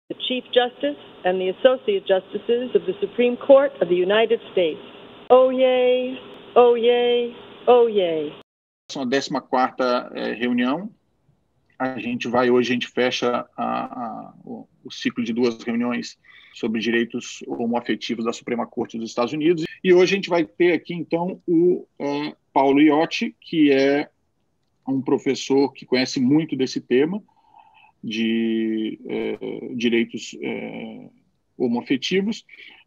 the Chief Justice and the Associate Justices of the Supreme Court of the United States. Oh, yay! Oh, yay! Oh, yay! A 14ª reunião. Hoje a gente fecha o ciclo de 2 reuniões sobre direitos homoafetivos da Suprema Corte dos Estados Unidos. E hoje a gente vai ter aqui, então, o Paulo Iotti, que é um professor que conhece muito desse tema, de direitos homoafetivos.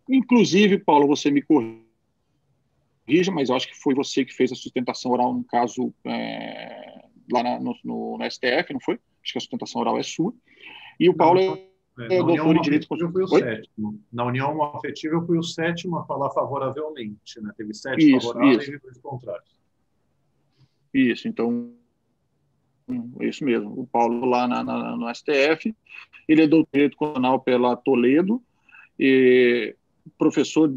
Inclusive, Paulo, você me corrija, mas eu acho que foi você que fez a sustentação oral no caso lá no STF, não foi? Acho que a sustentação oral é sua. E o Paulo é doutor em Direito Constitucional. Eu fui o sétimo. Na União Homoafetiva, eu fui o sétimo a falar favoravelmente. Né? Teve 7 favoráveis e 2 contrários. Isso, então, é isso mesmo. O Paulo lá no STF, ele é doutor em Direito Constitucional pela Toledo, e professor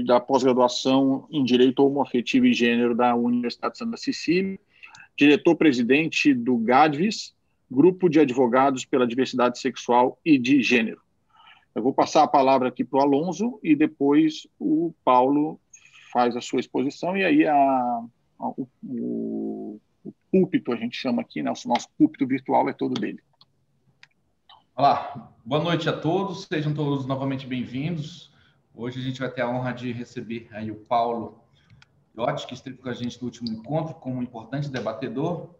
da pós-graduação em Direito Homoafetivo e Gênero da Universidade de Santa Cecília, diretor-presidente do GADVIS, Grupo de Advogados pela Diversidade Sexual e de Gênero. Eu vou passar a palavra aqui para o Alonso e depois o Paulo faz a sua exposição e aí o púlpito, a gente chama aqui, né? O nosso púlpito virtual é todo dele. Olá, boa noite a todos, sejam todos novamente bem-vindos. Hoje a gente vai ter a honra de receber aí o Paulo Iotti, que esteve com a gente no último encontro como um importante debatedor,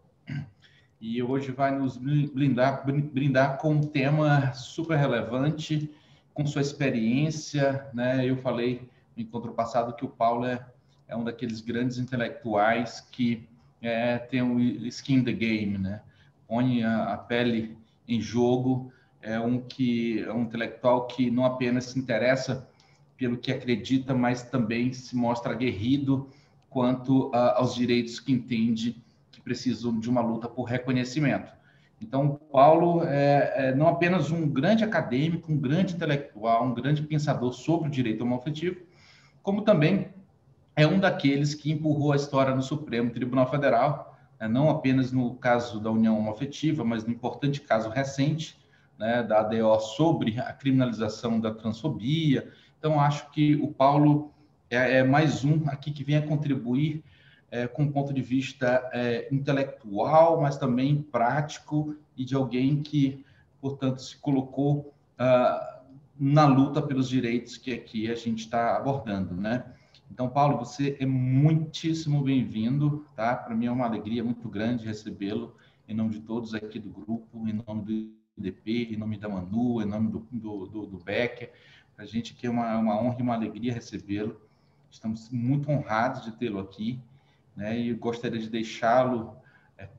e hoje vai nos brindar com um tema super relevante, com sua experiência, né? Eu falei no encontro passado que o Paulo é um daqueles grandes intelectuais que tem o skin in the game, né? Põe a pele em jogo, é um intelectual que não apenas se interessa pelo que acredita, mas também se mostra aguerrido quanto aos direitos que entende que precisam de uma luta por reconhecimento. Então, o Paulo é não apenas um grande acadêmico, um grande intelectual, um grande pensador sobre o direito homoafetivo, como também é um daqueles que empurrou a história no Supremo Tribunal Federal, não apenas no caso da união homoafetiva, mas no importante caso recente, né, da ADO sobre a criminalização da transfobia. Então, acho que o Paulo é mais um aqui que vem a contribuir com um ponto de vista intelectual, mas também prático e de alguém que, portanto, se colocou na luta pelos direitos que aqui a gente está abordando, né? Então, Paulo, você é muitíssimo bem-vindo, tá? Para mim é uma alegria muito grande recebê-lo em nome de todos aqui do grupo, em nome do IDP, em nome da Manu, em nome do Becker. Para a gente aqui é uma honra e uma alegria recebê-lo. Estamos muito honrados de tê-lo aqui, né? E eu gostaria de deixá-lo,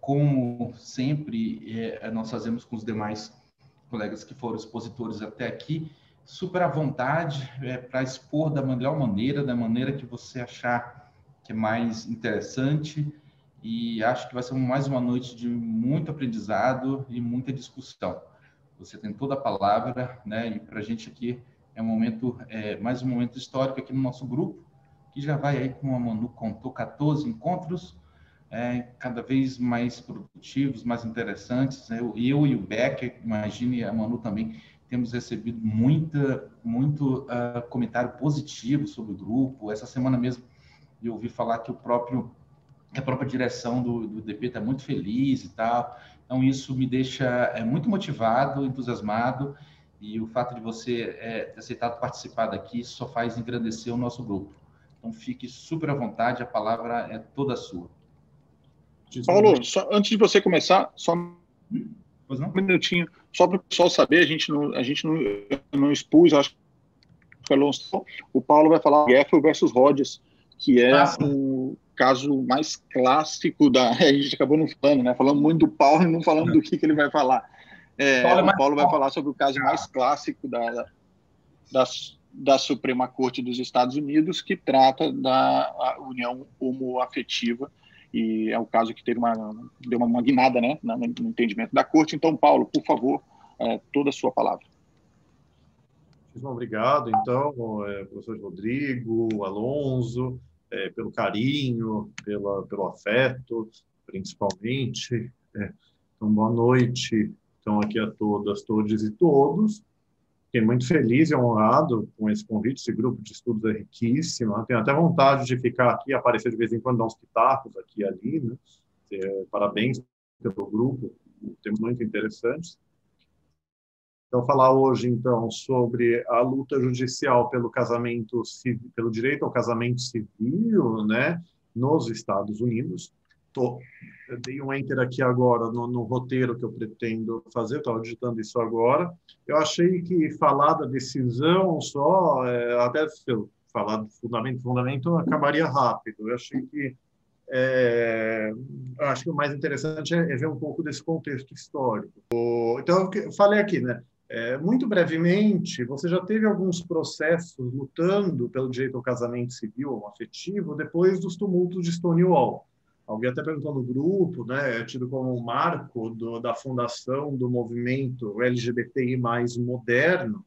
como sempre nós fazemos com os demais colegas que foram expositores até aqui, super à vontade para expor da melhor maneira, da maneira que você achar que é mais interessante, e acho que vai ser mais uma noite de muito aprendizado e muita discussão. Você tem toda a palavra, né? E para a gente aqui é um momento, mais um momento histórico aqui no nosso grupo, que já vai aí, como a Manu contou, 14 encontros, cada vez mais produtivos, mais interessantes. Eu e o Becker, imagine, a Manu também, temos recebido muito comentário positivo sobre o grupo. Essa semana mesmo eu ouvi falar que a própria direção do DP está muito feliz e tal. Então, isso me deixa muito motivado, entusiasmado, e o fato de você ter aceitado participar daqui só faz engrandecer o nosso grupo. Então, fique super à vontade, a palavra é toda sua. Paulo, antes de você começar, só Pois não? um minutinho, só para o pessoal saber, a gente não expôs, acho que o Paulo vai falar Geffel versus Rogers, que é o caso mais clássico a gente acabou não falando, né? Falando muito do Paulo e não falando do que ele vai falar. O Paulo vai falar sobre o caso mais clássico da Suprema Corte dos Estados Unidos, que trata da união homoafetiva, e é o caso que deu uma guinada, né, no entendimento da Corte. Então, Paulo, por favor, toda a sua palavra. Obrigado, então, professor Rodrigo, Alonso, pelo carinho, pelo afeto, principalmente. Então, boa noite, então, aqui a todas, todos e todos. Fiquei muito feliz e honrado com esse convite. Esse grupo de estudos é riquíssimo. Tenho até vontade de ficar aqui, aparecer de vez em quando, dar uns pitacos aqui e ali, né? Parabéns pelo grupo, temas muito interessantes. Então, falar hoje, então, sobre a luta judicial pelo casamento civil, pelo direito ao casamento civil, né, nos Estados Unidos. Eu dei um enter aqui agora no roteiro que eu pretendo fazer, estava digitando isso agora. Eu achei que falar da decisão só, até se eu falar do fundamento acabaria rápido. Eu achei que acho que o mais interessante é ver um pouco desse contexto histórico. Então, eu falei aqui, né? Muito brevemente, você já teve alguns processos lutando pelo direito ao casamento civil ou afetivo depois dos tumultos de Stonewall. Alguém até perguntou no grupo, né? É tido como um marco da fundação do movimento LGBTI mais moderno.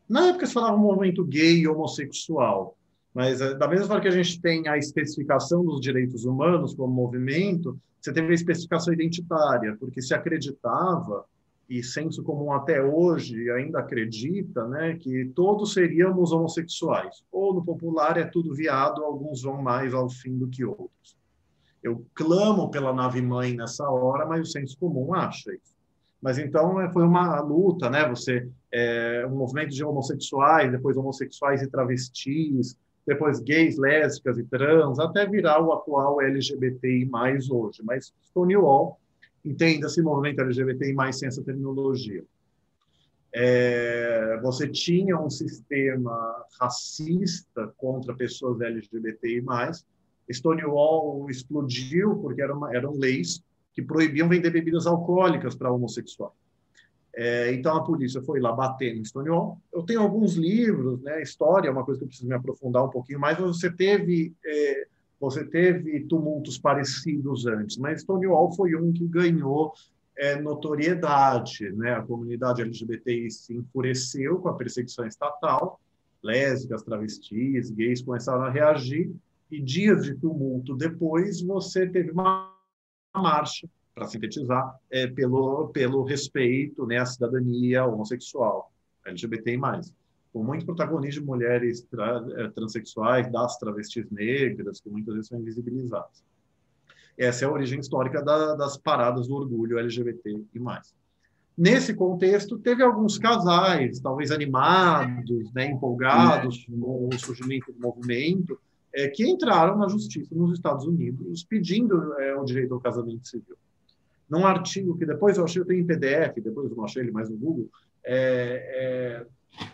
Na época se falava movimento gay e homossexual, mas da mesma forma que a gente tem a especificação dos direitos humanos como movimento, você teve a especificação identitária, porque se acreditava, e senso comum até hoje ainda acredita, né, que todos seríamos homossexuais. Ou no popular é tudo viado, alguns vão mais ao fim do que outros. Eu clamo pela nave-mãe nessa hora, mas o senso comum acha isso. Mas então foi uma luta, né? Um movimento de homossexuais, depois homossexuais e travestis, depois gays, lésbicas e trans, até virar o atual LGBTI+, hoje. Mas Stonewall, entenda-se movimento LGBTI+, sem essa terminologia. Você tinha um sistema racista contra pessoas LGBTI+. Stonewall explodiu porque eram leis que proibiam vender bebidas alcoólicas para homossexuais. Então, a polícia foi lá bater no Stonewall. Eu tenho alguns livros, né? História é uma coisa que eu preciso me aprofundar um pouquinho mais, mas você teve tumultos parecidos antes, mas Stonewall foi um que ganhou notoriedade, né? A comunidade LGBTI se enfureceu com a perseguição estatal, lésbicas, travestis, gays começaram a reagir, e dias de tumulto depois você teve uma marcha, para sintetizar, pelo respeito, né, à cidadania homossexual, LGBTI+, com muito protagonismo de mulheres transexuais, das travestis negras, que muitas vezes são invisibilizadas. Essa é a origem histórica das paradas do orgulho LGBTI+. Nesse contexto, teve alguns casais, talvez animados, né, empolgados com o surgimento do movimento, que entraram na justiça nos Estados Unidos pedindo o direito ao casamento civil. Num artigo que depois eu achei, eu tenho em PDF, depois eu não achei ele mais no Google,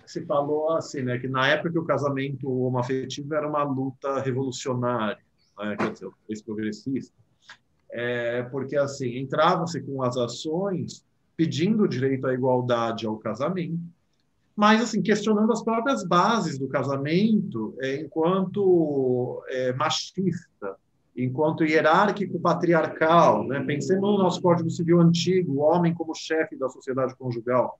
se falou assim, né, que na época que o casamento homoafetivo era uma luta revolucionária, né, quer dizer, progressista, porque assim, entrava-se com as ações pedindo o direito à igualdade ao casamento, mas assim, questionando as próprias bases do casamento enquanto machista, enquanto hierárquico patriarcal, né? Pensando no nosso Código Civil antigo, o homem como chefe da sociedade conjugal,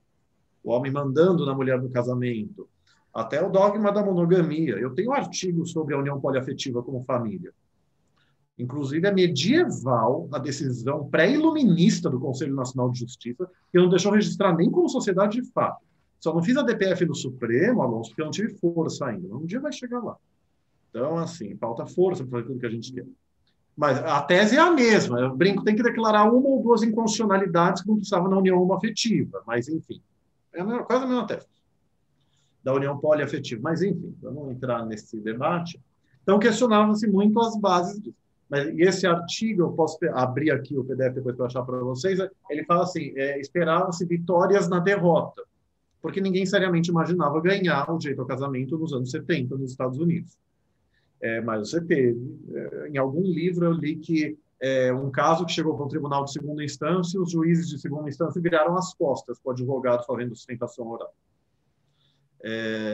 o homem mandando na mulher no casamento, até o dogma da monogamia. Eu tenho um artigo sobre a união poliafetiva como família. Inclusive, é medieval a decisão pré-iluminista do Conselho Nacional de Justiça, que não deixou registrar nem como sociedade de fato. Só não fiz a DPF no Supremo, Alonso, porque eu não tive força ainda. Um dia vai chegar lá. Então, assim, falta força para fazer tudo que a gente quer. Mas a tese é a mesma. Eu brinco, tem que declarar uma ou duas inconstitucionalidades que não precisava na união homoafetiva. Mas, enfim, quase a mesma tese da união poliafetiva. Mas, enfim, vamos entrar nesse debate. Então, questionavam-se muito as bases disso. E esse artigo, eu posso abrir aqui o PDF depois para achar para vocês, ele fala assim, esperavam-se vitórias na derrota, porque ninguém seriamente imaginava ganhar o direito ao casamento nos anos 70 nos Estados Unidos. Mas você teve. Em algum livro eu li que um caso que chegou para o tribunal de segunda instância, os juízes de segunda instância viraram as costas para o advogado fazendo sustentação oral.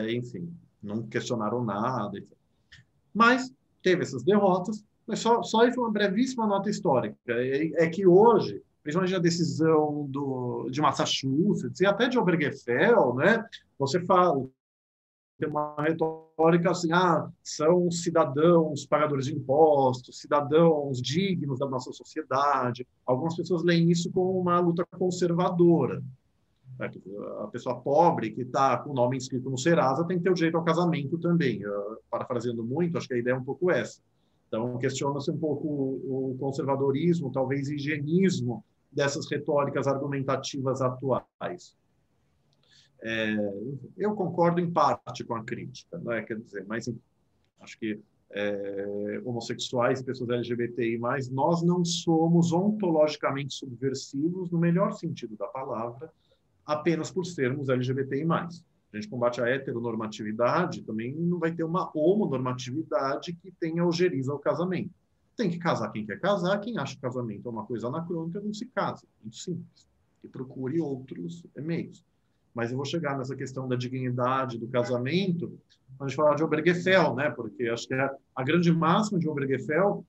Enfim, não questionaram nada. Etc. Mas teve essas derrotas, mas só isso uma brevíssima nota histórica. É que hoje, principalmente a decisão de Massachusetts e até de Obergefell, né, você fala, tem uma retórica assim, são cidadãos pagadores de impostos, cidadãos dignos da nossa sociedade. Algumas pessoas leem isso como uma luta conservadora. A pessoa pobre que está com o nome inscrito no Serasa tem que ter o direito ao casamento também. Parafraseando muito, acho que a ideia é um pouco essa. Então, questiona-se um pouco o conservadorismo, talvez higienismo dessas retóricas argumentativas atuais. Eu concordo em parte com a crítica, não é? Quer dizer, mas acho que homossexuais e pessoas LGBTI+, nós não somos ontologicamente subversivos, no melhor sentido da palavra, apenas por sermos LGBTI+. A gente combate a heteronormatividade, também não vai ter uma homonormatividade que tenha algeriza ao casamento. Tem que casar quem quer casar, quem acha que casamento é uma coisa anacrônica, não se casa. Muito simples. E procure outros meios. Mas eu vou chegar nessa questão da dignidade do casamento quando a gente falar de Obergefell, né? Porque acho que a grande máxima de Obergefell,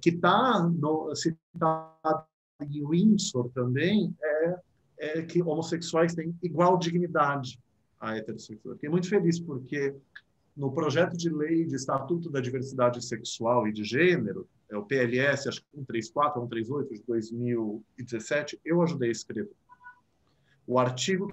que está citada em Windsor também, é que homossexuais têm igual dignidade à heterossexual. Fiquei muito feliz porque no projeto de lei de Estatuto da Diversidade Sexual e de Gênero, o PLS, acho que 134, 138 de 2017, eu ajudei a escrever. O artigo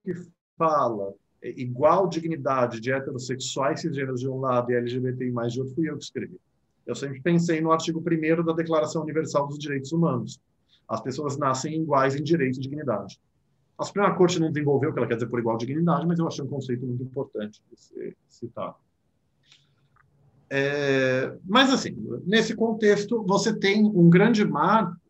que fala igual dignidade de heterossexuais cisgêneros de um lado e LGBTI+, de outro, fui eu que escrevi. Eu sempre pensei no artigo 1º da Declaração Universal dos Direitos Humanos. As pessoas nascem iguais em direito e dignidade. A Suprema Corte não desenvolveu o que ela quer dizer por igual dignidade, mas eu achei um conceito muito importante de ser citado. Mas, assim, nesse contexto, você tem um grande marco,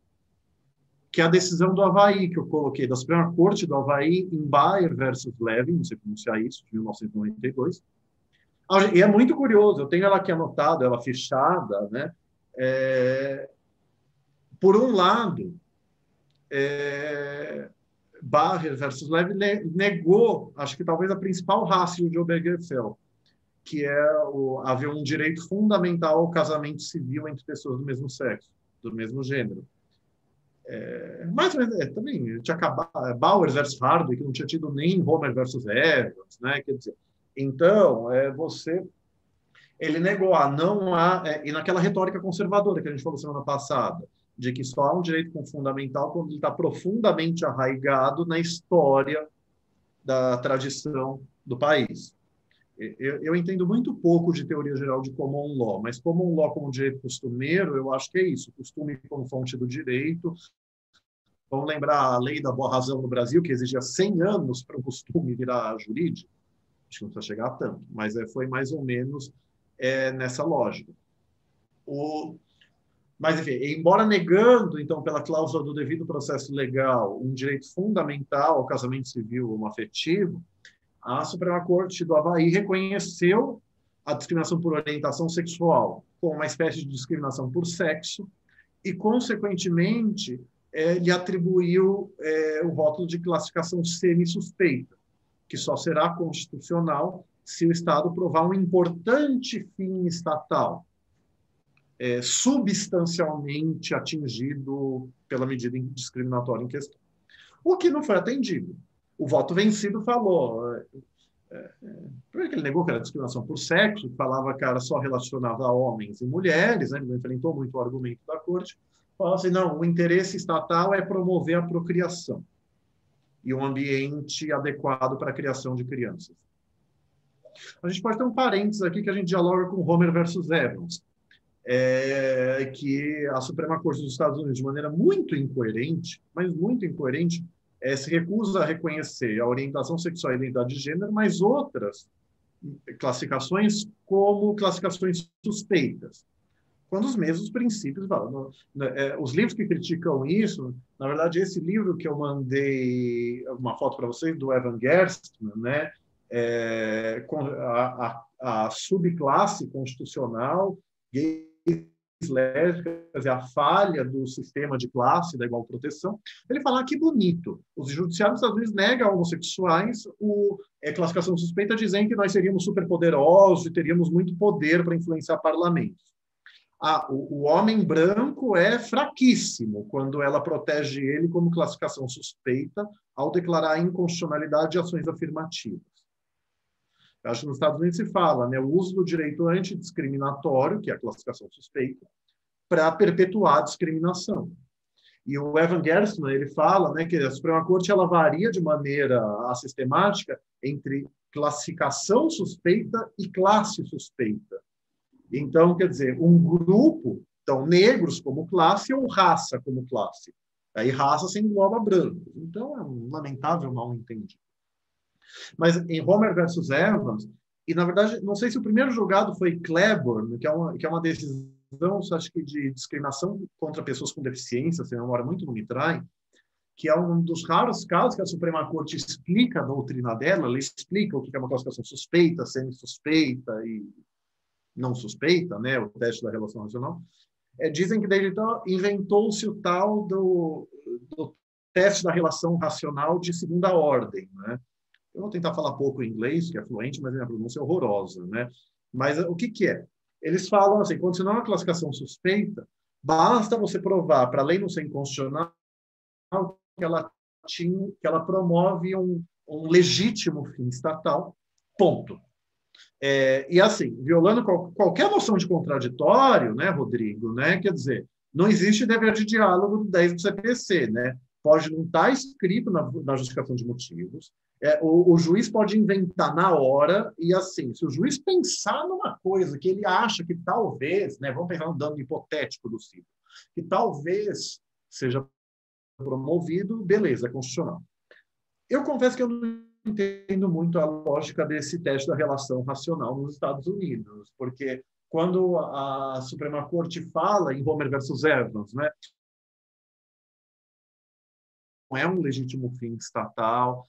que é a decisão do Havaí, que eu coloquei, da Suprema Corte do Havaí, em Bayer versus Levin, não sei pronunciar isso, de 1992. E é muito curioso, eu tenho ela aqui anotada, ela fichada, né? Por um lado, Bayer versus Levin negou, acho que talvez a principal ratio de Obergefell, que é haver um direito fundamental ao casamento civil entre pessoas do mesmo sexo, do mesmo gênero. Mas também tinha acabado Bauer versus Hardwick, que não tinha tido nem Homer versus Evans, né? Quer dizer, então, ele negou, não há, e naquela retórica conservadora que a gente falou semana passada, de que só há um direito fundamental quando ele está profundamente arraigado na história da tradição do país. Eu entendo muito pouco de teoria geral de common law, mas common law como direito costumeiro, eu acho que é isso, costume como fonte do direito. Vamos lembrar a lei da boa razão no Brasil, que exigia 100 anos para o costume virar jurídico. Acho que não precisa chegar a tanto, mas foi mais ou menos nessa lógica. Mas, enfim, embora negando, então, pela cláusula do devido processo legal, um direito fundamental ao casamento civil homoafetivo, a Suprema Corte do Havaí reconheceu a discriminação por orientação sexual como uma espécie de discriminação por sexo e, consequentemente, lhe atribuiu o rótulo de classificação semi-suspeita, que só será constitucional se o Estado provar um importante fim estatal, substancialmente atingido pela medida discriminatória em questão. O que não foi atendido. O voto vencido falou... Primeiro que ele negou que era discriminação por sexo, falava que era só relacionada a homens e mulheres, né? Ele não enfrentou muito o argumento da Corte. Falava assim, não, o interesse estatal é promover a procriação e um ambiente adequado para a criação de crianças. A gente pode ter um parênteses aqui que a gente dialoga com Homer versus Evans, que a Suprema Corte dos Estados Unidos, de maneira muito incoerente, mas muito incoerente, se recusa a reconhecer a orientação sexual e a identidade de gênero, mas outras classificações como classificações suspeitas, quando os mesmos princípios falam. Os livros que criticam isso, na verdade, esse livro que eu mandei uma foto para vocês, do Evan Gerstmann, né, com a subclasse constitucional, gays, lésbicas, a falha do sistema de classe da igual proteção, ele fala que bonito. Os judiciários dos Estados Unidos negam a homossexuais classificação suspeita, dizendo que nós seríamos superpoderosos e teríamos muito poder para influenciar parlamentos. O homem branco é fraquíssimo quando ela protege ele como classificação suspeita ao declarar a inconstitucionalidade de ações afirmativas. Eu acho que nos Estados Unidos se fala, né, o uso do direito antidiscriminatório, que é a classificação suspeita, para perpetuar a discriminação. E o Evan Gerstmann, ele fala, né, que a Suprema Corte ela varia de maneira assistemática entre classificação suspeita e classe suspeita. Então, quer dizer, um grupo, então, negros como classe ou raça como classe. Aí raça se engloba branco. Então, é um lamentável mal entendido. Mas em Romer versus Evans, e na verdade, não sei se o primeiro julgado foi Claiborne, que é uma decisão, acho que de discriminação contra pessoas com deficiência, se a memória muito não me trai, que é um dos raros casos que a Suprema Corte explica a doutrina dela, ela explica o que é uma classificação suspeita, semi-suspeita e não suspeita, né, o teste da relação racional. Dizem que daí então inventou-se o tal do teste da relação racional de segunda ordem, né? Eu vou tentar falar pouco em inglês, que é fluente, mas a minha pronúncia é horrorosa, né? Mas o que é? Eles falam assim, quando você não é uma classificação suspeita, basta você provar, para a lei não ser inconstitucional, que ela promove um legítimo fim estatal, ponto. E assim, violando qualquer noção de contraditório, né, Rodrigo, né? Quer dizer, não existe dever de diálogo do 10 do CPC, né? Pode não estar escrito na justificação de motivos, o juiz pode inventar na hora, e assim, se o juiz pensar numa coisa que ele acha que talvez, né, vamos pensar no dano hipotético do ciclo, que talvez seja promovido, beleza, é constitucional. Eu confesso que eu não entendo muito a lógica desse teste da relação racional nos Estados Unidos, porque quando a Suprema Corte fala em Romer versus Evans, né, não é um legítimo fim estatal,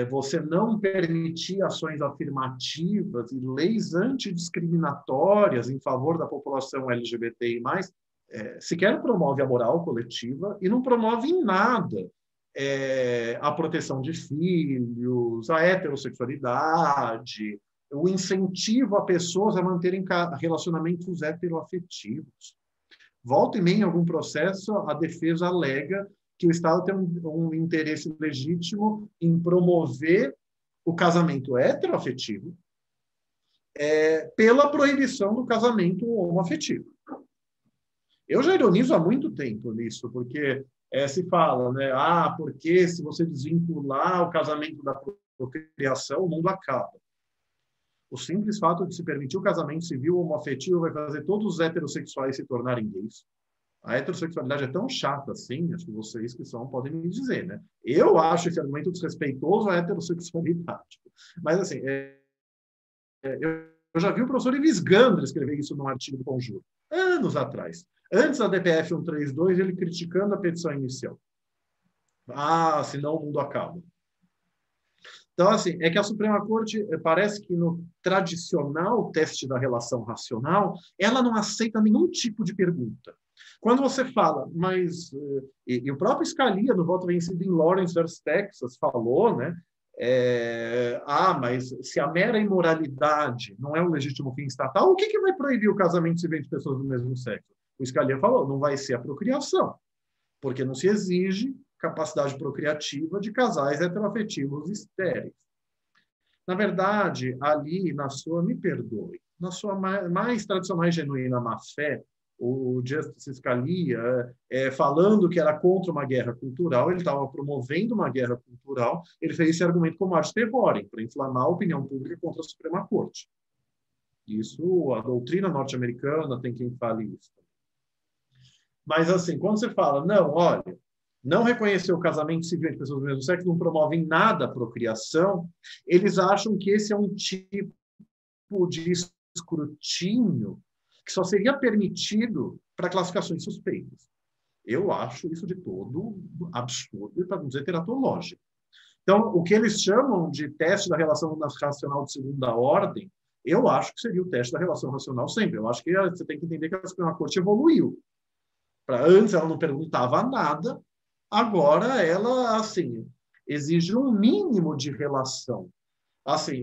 você não permitir ações afirmativas e leis antidiscriminatórias em favor da população LGBTI+, sequer promove a moral coletiva e não promove em nada a proteção de filhos, a heterossexualidade, o incentivo a pessoas a manterem relacionamentos heteroafetivos. Volta e meia, em algum processo, a defesa alega que o Estado tem um interesse legítimo em promover o casamento heteroafetivo pela proibição do casamento homoafetivo. Eu já ironizo há muito tempo nisso, porque se fala, né, porque se você desvincular o casamento da procriação, o mundo acaba. O simples fato de se permitir o casamento civil homoafetivo vai fazer todos os heterossexuais se tornarem gays. A heterossexualidade é tão chata assim, acho que vocês que são podem me dizer, né? Eu acho esse argumento desrespeitoso à heterossexualidade. Mas, assim, eu já vi o professor Ives Gandra escrever isso num artigo do Conjuro, anos atrás. Antes da DPF 132, ele criticando a petição inicial. Senão o mundo acaba. Então, assim, é que a Suprema Corte, parece que no tradicional teste da relação racional, ela não aceita nenhum tipo de pergunta. Quando você fala, mas... E o próprio Scalia, no voto vencido em Lawrence versus Texas, falou, né? Mas se a mera imoralidade não é um legítimo fim estatal, o que vai proibir o casamento civil entre pessoas do mesmo sexo? O Scalia falou, não vai ser a procriação, porque não se exige capacidade procriativa de casais heteroafetivos estéreis. Na verdade, ali, me perdoe, na sua mais tradicional e genuína má-fé, o Justice Scalia, falando que era contra uma guerra cultural, ele estava promovendo uma guerra cultural, ele fez esse argumento como ad terrorem, para inflamar a opinião pública contra a Suprema Corte. Isso, a doutrina norte-americana tem quem fale isso. Mas, assim, quando você fala, não reconhecer o casamento civil entre pessoas do mesmo sexo não promove em nada a procriação, eles acham que esse é um tipo de escrutínio que só seria permitido para classificações suspeitas. Eu acho isso de todo absurdo e, para não dizer, teratológico. Então, o que eles chamam de teste da relação racional de segunda ordem, eu acho que seria o teste da relação racional sempre. Eu acho que você tem que entender que a Suprema Corte evoluiu. Antes ela não perguntava nada, agora ela, assim, exige um mínimo de relação. Assim,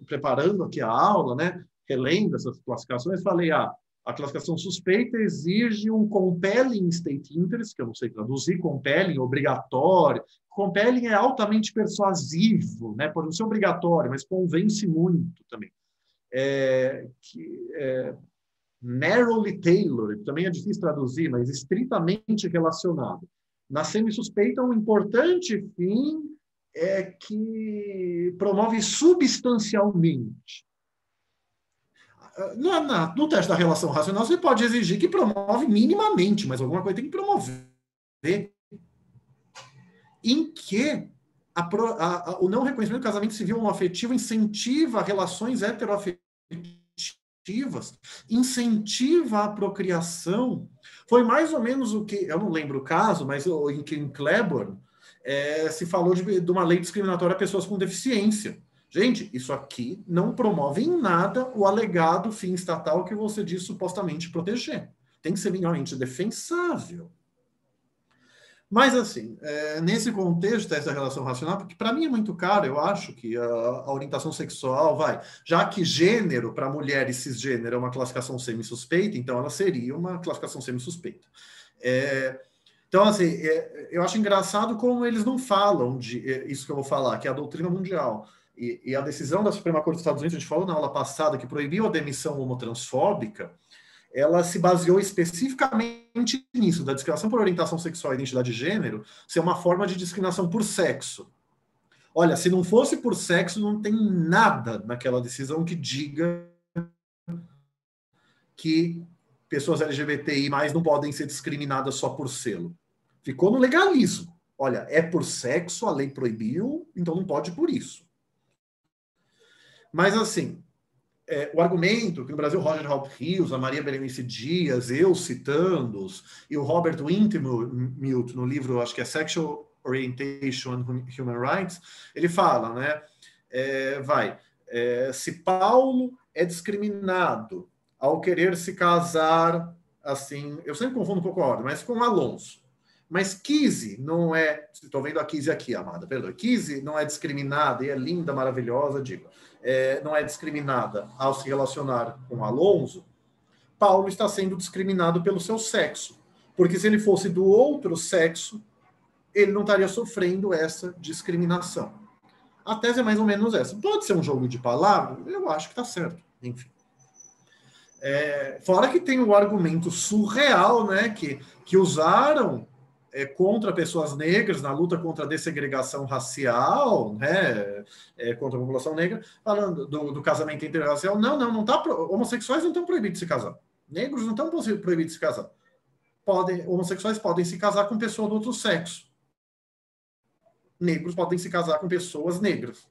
preparando aqui a aula, né, relendo essas classificações, falei, a classificação suspeita exige um compelling state interest, que eu não sei traduzir, compelling, obrigatório. Compelling é altamente persuasivo, né? Pode não ser obrigatório, mas convence muito também. Narrowly tailored, também é difícil traduzir, mas estritamente relacionado. Na semi-suspeita, um importante fim é que promove substancialmente. No teste da relação racional, você pode exigir que promove minimamente, mas alguma coisa tem que promover. Em que o não reconhecimento do casamento civil homoafetivo incentiva relações heteroafetivas, incentiva a procriação. Foi mais ou menos o que, eu não lembro o caso, mas em Claiborne se falou de uma lei discriminatória a pessoas com deficiência. Gente, isso aqui não promove em nada o alegado fim estatal que você diz supostamente proteger. Tem que ser minimamente defensável. Mas, assim, nesse contexto dessa relação racional, porque para mim é muito caro, eu acho que a orientação sexual já que gênero, para mulheres cisgênero, é uma classificação semi-suspeita, então ela seria uma classificação semi-suspeita. Então, assim, eu acho engraçado como eles não falam de isso que eu vou falar, que é a doutrina mundial. E a decisão da Suprema Corte dos Estados Unidos, a gente falou na aula passada, que proibiu a demissão homotransfóbica, ela se baseou especificamente nisso, da discriminação por orientação sexual e identidade de gênero ser uma forma de discriminação por sexo. Olha, se não fosse por sexo, não tem nada naquela decisão que diga que pessoas LGBTI+ não podem ser discriminadas só por selo. Ficou no legalismo. Olha, é por sexo, a lei proibiu, então não pode por isso. Mas, assim, o argumento que no Brasil Roger Hope Hills, a Maria Berenice Dias, eu citando-os, e o Robert Wintemute, no livro, acho que é Sexual Orientation and Human Rights, ele fala, né, se Paulo é discriminado ao querer se casar, assim, eu sempre confundo um pouco a ordem, mas com Alonso. Mas Kizzy não é, estou vendo a Kizzy aqui, amada, perdão, Kizzy não é discriminada, e é linda, maravilhosa, digo, não é discriminada ao se relacionar com Alonso, Paulo está sendo discriminado pelo seu sexo, porque se ele fosse do outro sexo, ele não estaria sofrendo essa discriminação. A tese é mais ou menos essa. Pode ser um jogo de palavras? Eu acho que está certo, enfim. Fora que tem o argumento surreal, né, que usaram contra pessoas negras na luta contra a dessegregação racial, né, contra a população negra, falando do casamento interracial. Não tá, homossexuais não estão proibidos de se casar. Negros não estão proibidos de se casar. Homossexuais podem se casar com pessoas do outro sexo. Negros podem se casar com pessoas negras.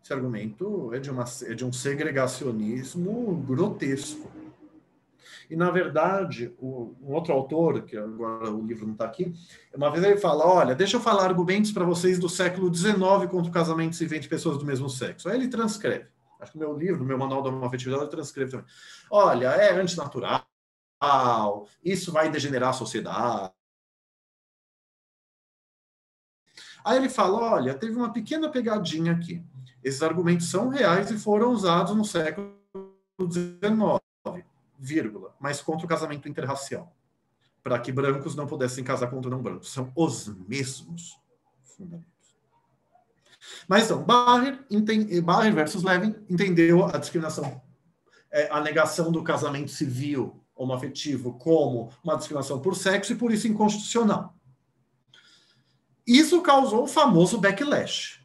Esse argumento é de um segregacionismo grotesco. E, na verdade, um outro autor, que agora o livro não está aqui, uma vez ele fala, olha, deixa eu falar argumentos para vocês do século XIX contra o casamento civil entre pessoas do mesmo sexo. Aí ele transcreve. Acho que o meu livro, o meu manual da homoafetividade, ele transcreve também. Olha, é antinatural, isso vai degenerar a sociedade. Aí ele fala, olha, teve uma pequena pegadinha aqui. Esses argumentos são reais e foram usados no século XIX, mas contra o casamento interracial, para que brancos não pudessem casar contra não brancos. São os mesmos fundamentos. Mas então, Barrer versus Levin entendeu a discriminação, a negação do casamento civil homoafetivo como uma discriminação por sexo e por isso inconstitucional. Isso causou o famoso backlash,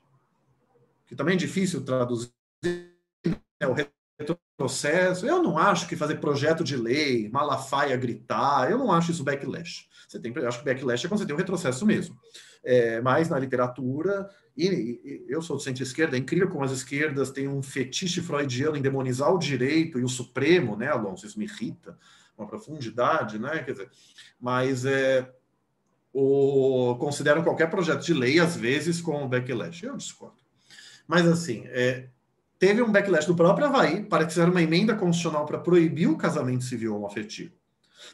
que também é difícil traduzir, né, o retrocesso. Eu não acho que fazer projeto de lei, Malafaia gritar, eu não acho isso backlash. Eu acho que backlash é quando você tem um retrocesso mesmo. Mas na literatura, e eu sou do centro-esquerda, é incrível como as esquerdas têm um fetiche freudiano em demonizar o direito e o Supremo, né, Alonso? Isso me irrita, uma profundidade, né? Quer dizer, mas consideram qualquer projeto de lei, às vezes, com backlash. Eu discordo. Mas, assim, teve um backlash do próprio Havaí para que fizeram uma emenda constitucional para proibir o casamento civil homoafetivo.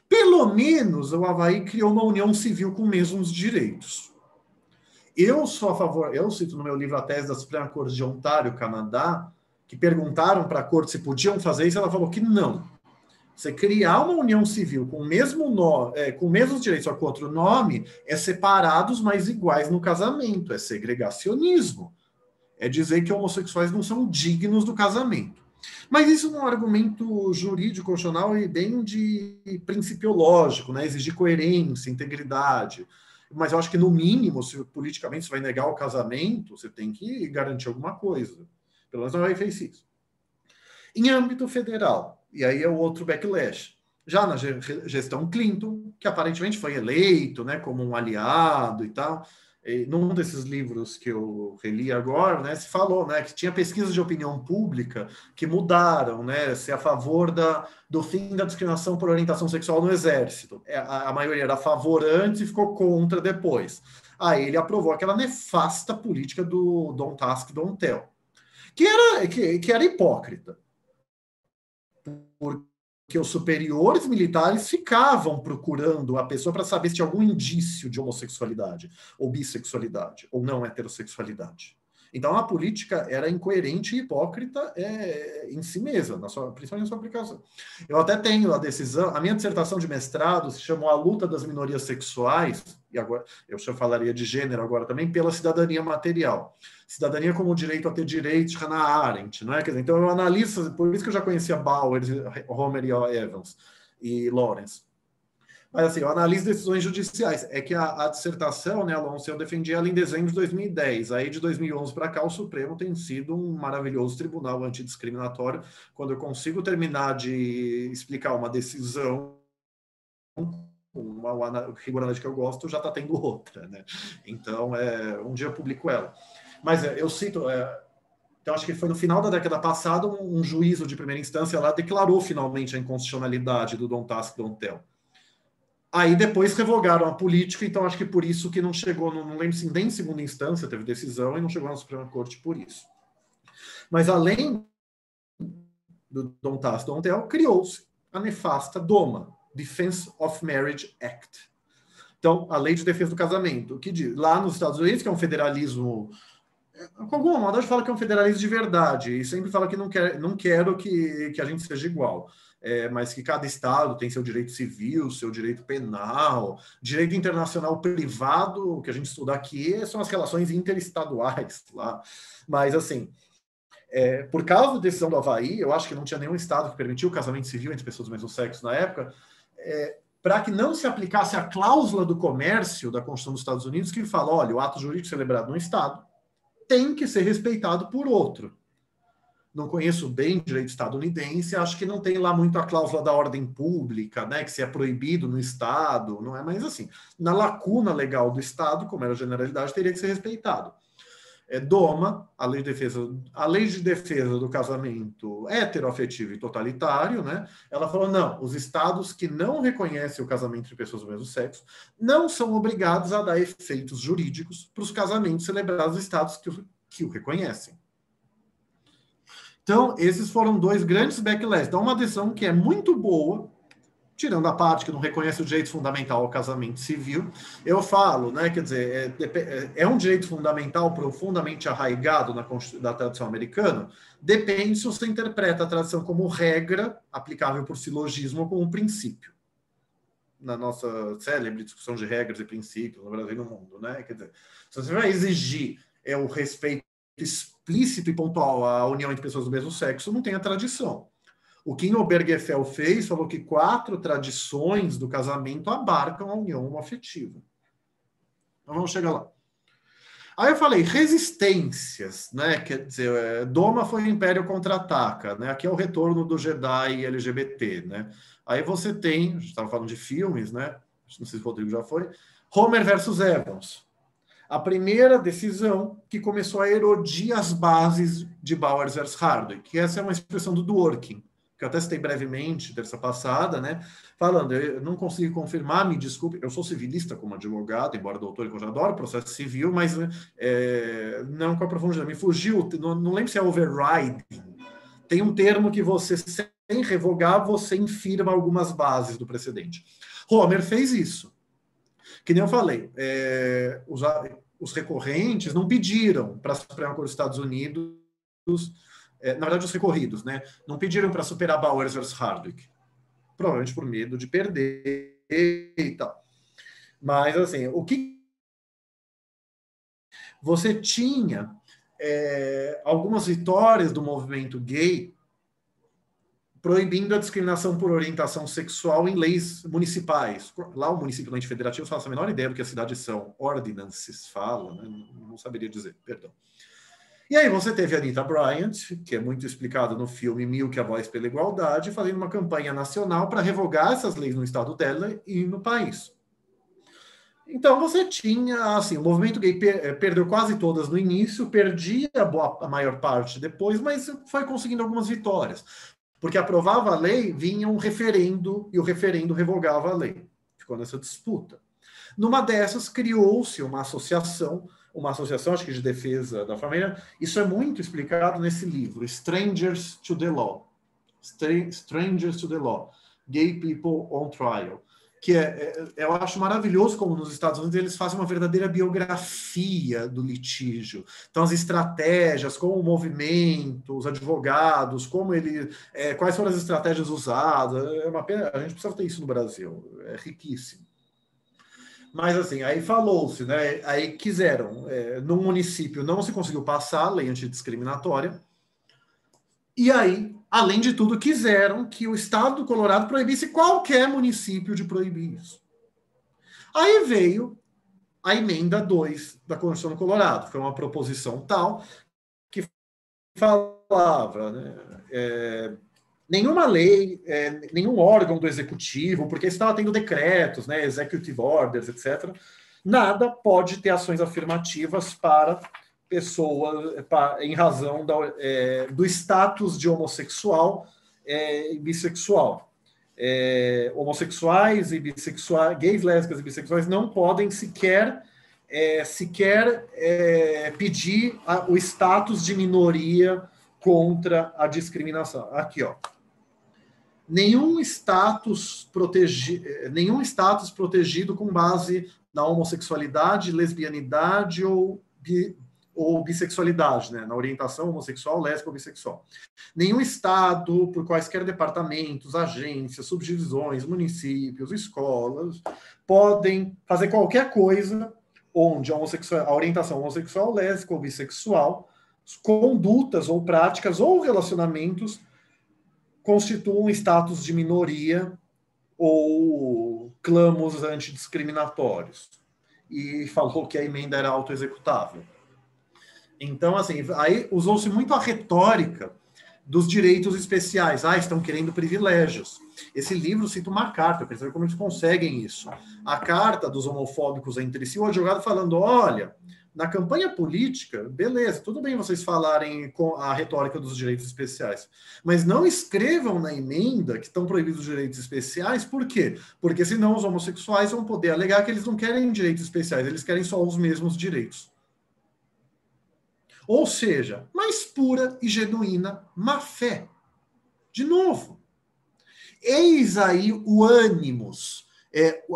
Pelo menos o Havaí criou uma união civil com mesmos direitos. Eu sou a favor, eu cito no meu livro a tese da Suprema Corte de Ontário, Canadá, que perguntaram para a corte se podiam fazer isso, ela falou que não. Você criar uma união civil com o mesmo nome, com mesmos direitos, só com outro nome, é separados, mas iguais no casamento, é segregacionismo. É dizer que homossexuais não são dignos do casamento. Mas isso não é um argumento jurídico constitucional e bem de principiológico, né? Exigir coerência, integridade. mas eu acho que, no mínimo, se politicamente você vai negar o casamento, você tem que garantir alguma coisa. Pelo menos não vai fez isso. Em âmbito federal, e aí é o outro backlash, já na gestão Clinton, que aparentemente foi eleito, né, como um aliado e tal, e num desses livros que eu reli agora, né, se falou, né, que tinha pesquisas de opinião pública que mudaram, né, se a favor do fim da discriminação por orientação sexual no Exército. A maioria era a favor antes e ficou contra depois. Aí ele aprovou aquela nefasta política do Don't Ask, Don't Tell, que era hipócrita. Porque os superiores militares ficavam procurando a pessoa para saber se tinha algum indício de homossexualidade, ou bissexualidade, ou não heterossexualidade. Então, a política era incoerente e hipócrita em si mesma, principalmente na sua aplicação. Eu até tenho a decisão, a minha dissertação de mestrado se chamou A Luta das Minorias Sexuais, e agora eu falaria de gênero agora também, pela cidadania material. Cidadania como direito a ter direitos, Hannah Arendt, não é? Quer dizer, então eu analiso, por isso que eu já conhecia Bauer, Homer e Evans e Lawrence. Mas assim, eu analiso decisões judiciais. É que a dissertação, né, Alonso, eu defendi ela em dezembro de 2010. Aí de 2011 para cá, o Supremo tem sido um maravilhoso tribunal antidiscriminatório. Quando eu consigo terminar de explicar uma decisão, uma rigorosidade que eu gosto, já está tendo outra, né? Então, um dia eu publico ela. Mas eu cito... Então, acho que foi no final da década passada, um juízo de primeira instância lá declarou finalmente a inconstitucionalidade do Don't Ask, Don't Tell. Aí depois revogaram a política, então acho que por isso que não chegou, não lembro se nem em segunda instância teve decisão e não chegou na Suprema Corte por isso. Mas além do Don't Ask, Don't Tell, criou-se a nefasta DOMA, Defense of Marriage Act. Então, a Lei de Defesa do Casamento, que diz, lá nos Estados Unidos, que é um federalismo, com alguma moda, fala que é um federalismo de verdade, e sempre fala que não quero que a gente seja igual. Mas que cada estado tem seu direito civil, seu direito penal, direito internacional privado, o que a gente estuda aqui são as relações interestaduais lá. Mas, assim, por causa da decisão do Havaí, eu acho que não tinha nenhum estado que permitiu o casamento civil entre pessoas do mesmo sexo na época, para que não se aplicasse a cláusula do comércio da Constituição dos Estados Unidos, que fala, olha, o ato jurídico celebrado num estado tem que ser respeitado por outro. Não conheço bem direito estadunidense, acho que não tem lá muito a cláusula da ordem pública, né, que se é proibido no Estado, não é mais assim. Na lacuna legal do Estado, como era a generalidade, teria que ser respeitado. DOMA, a lei de defesa do casamento heteroafetivo e totalitário, né, ela falou, não, os estados que não reconhecem o casamento entre pessoas do mesmo sexo não são obrigados a dar efeitos jurídicos para os casamentos celebrados nos estados que o reconhecem. Então, esses foram dois grandes backlashes. Então, uma decisão que é muito boa, tirando a parte que não reconhece o direito fundamental ao casamento civil. Eu falo, né, quer dizer, é um direito fundamental profundamente arraigado da tradição americana? Depende se você interpreta a tradição como regra, aplicável por silogismo, ou como princípio. Na nossa célebre discussão de regras e princípios no Brasil e no mundo, né? Quer dizer, se você vai exigir o respeito explícito e pontual à união entre pessoas do mesmo sexo, não tem a tradição. O que Obergefell fez, falou que 4 tradições do casamento abarcam a união homoafetiva. Então vamos chegar lá. Aí eu falei, resistências, né? Quer dizer, Doma foi o Império Contra-Ataca, né? Aqui é o retorno do Jedi LGBT, né? Aí você tem, a gente estava falando de filmes, né? Não sei se o Rodrigo já foi, Homer versus Evans. A primeira decisão que começou a erodir as bases de Bowers versus Hardwick, que essa é uma expressão do Dworkin, que eu até citei brevemente, terça passada, né? Falando, eu não consegui confirmar, me desculpe, eu sou civilista como advogado, embora doutor, que eu já adoro processo civil, mas não com a profundidade. Me fugiu, não lembro se é overriding. Tem um termo que você, sem revogar, você infirma algumas bases do precedente. Homer fez isso. Que nem eu falei, os recorrentes não pediram para a Suprema Corte dos Estados Unidos, na verdade os recorridos, né, não pediram para superar Bowers versus Hardwick, provavelmente por medo de perder e tal. Mas, assim, o que você tinha algumas vitórias do movimento gay proibindo a discriminação por orientação sexual em leis municipais. Lá o município não federativo faço a menor ideia do que as cidades são. Ordinances fala, né? Não saberia dizer, perdão. E aí você teve a Anita Bryant, que é muito explicado no filme Milk, a Voz pela Igualdade, fazendo uma campanha nacional para revogar essas leis no estado dela e no país. Então você tinha, assim, o movimento gay perdeu quase todas no início, perdia a maior parte depois, mas foi conseguindo algumas vitórias. Porque aprovava a lei, vinha um referendo, e o referendo revogava a lei. Ficou nessa disputa. Numa dessas, criou-se uma associação, acho que de defesa da família. Isso é muito explicado nesse livro, Strangers to the Law. Strangers to the Law. Gay People on Trial. Que eu acho maravilhoso como nos Estados Unidos eles fazem uma verdadeira biografia do litígio. Então, as estratégias, como o movimento, os advogados, quais foram as estratégias usadas. É uma pena, a gente precisa ter isso no Brasil, é riquíssimo. Mas, assim, aí falou-se, né? Aí quiseram, num município não se conseguiu passar a lei antidiscriminatória, e aí, além de tudo, quiseram que o estado do Colorado proibisse qualquer município de proibir isso. Aí veio a emenda 2 da Constituição do Colorado, que foi uma proposição tal que falava, né, nenhuma lei, nenhum órgão do executivo, porque estava tendo decretos, né, executive orders, etc., nada pode ter ações afirmativas para pessoa em razão do status de homossexual e bissexual. Homossexuais e bissexuais, gays, lésbicas e bissexuais não podem sequer pedir o status de minoria contra a discriminação. Aqui, ó. Nenhum status protegido com base na homossexualidade, lesbianidade ou bissexualidade, né? Na orientação homossexual, lésbica ou bissexual. Nenhum estado, por quaisquer departamentos, agências, subdivisões, municípios, escolas, podem fazer qualquer coisa onde a orientação homossexual, lésbica ou bissexual, condutas ou práticas ou relacionamentos constituam status de minoria ou clamos antidiscriminatórios. E falou que a emenda era autoexecutável. Então, assim, aí usou-se muito a retórica dos direitos especiais. Estão querendo privilégios. Esse livro cita uma carta, para saber como eles conseguem isso. A carta dos homofóbicos entre si, o advogado falando, olha, na campanha política, beleza, tudo bem vocês falarem com a retórica dos direitos especiais, mas não escrevam na emenda que estão proibidos os direitos especiais, por quê? Porque senão os homossexuais vão poder alegar que eles não querem direitos especiais, eles querem só os mesmos direitos. Ou seja, mais pura e genuína má-fé. De novo, eis aí o ânimos,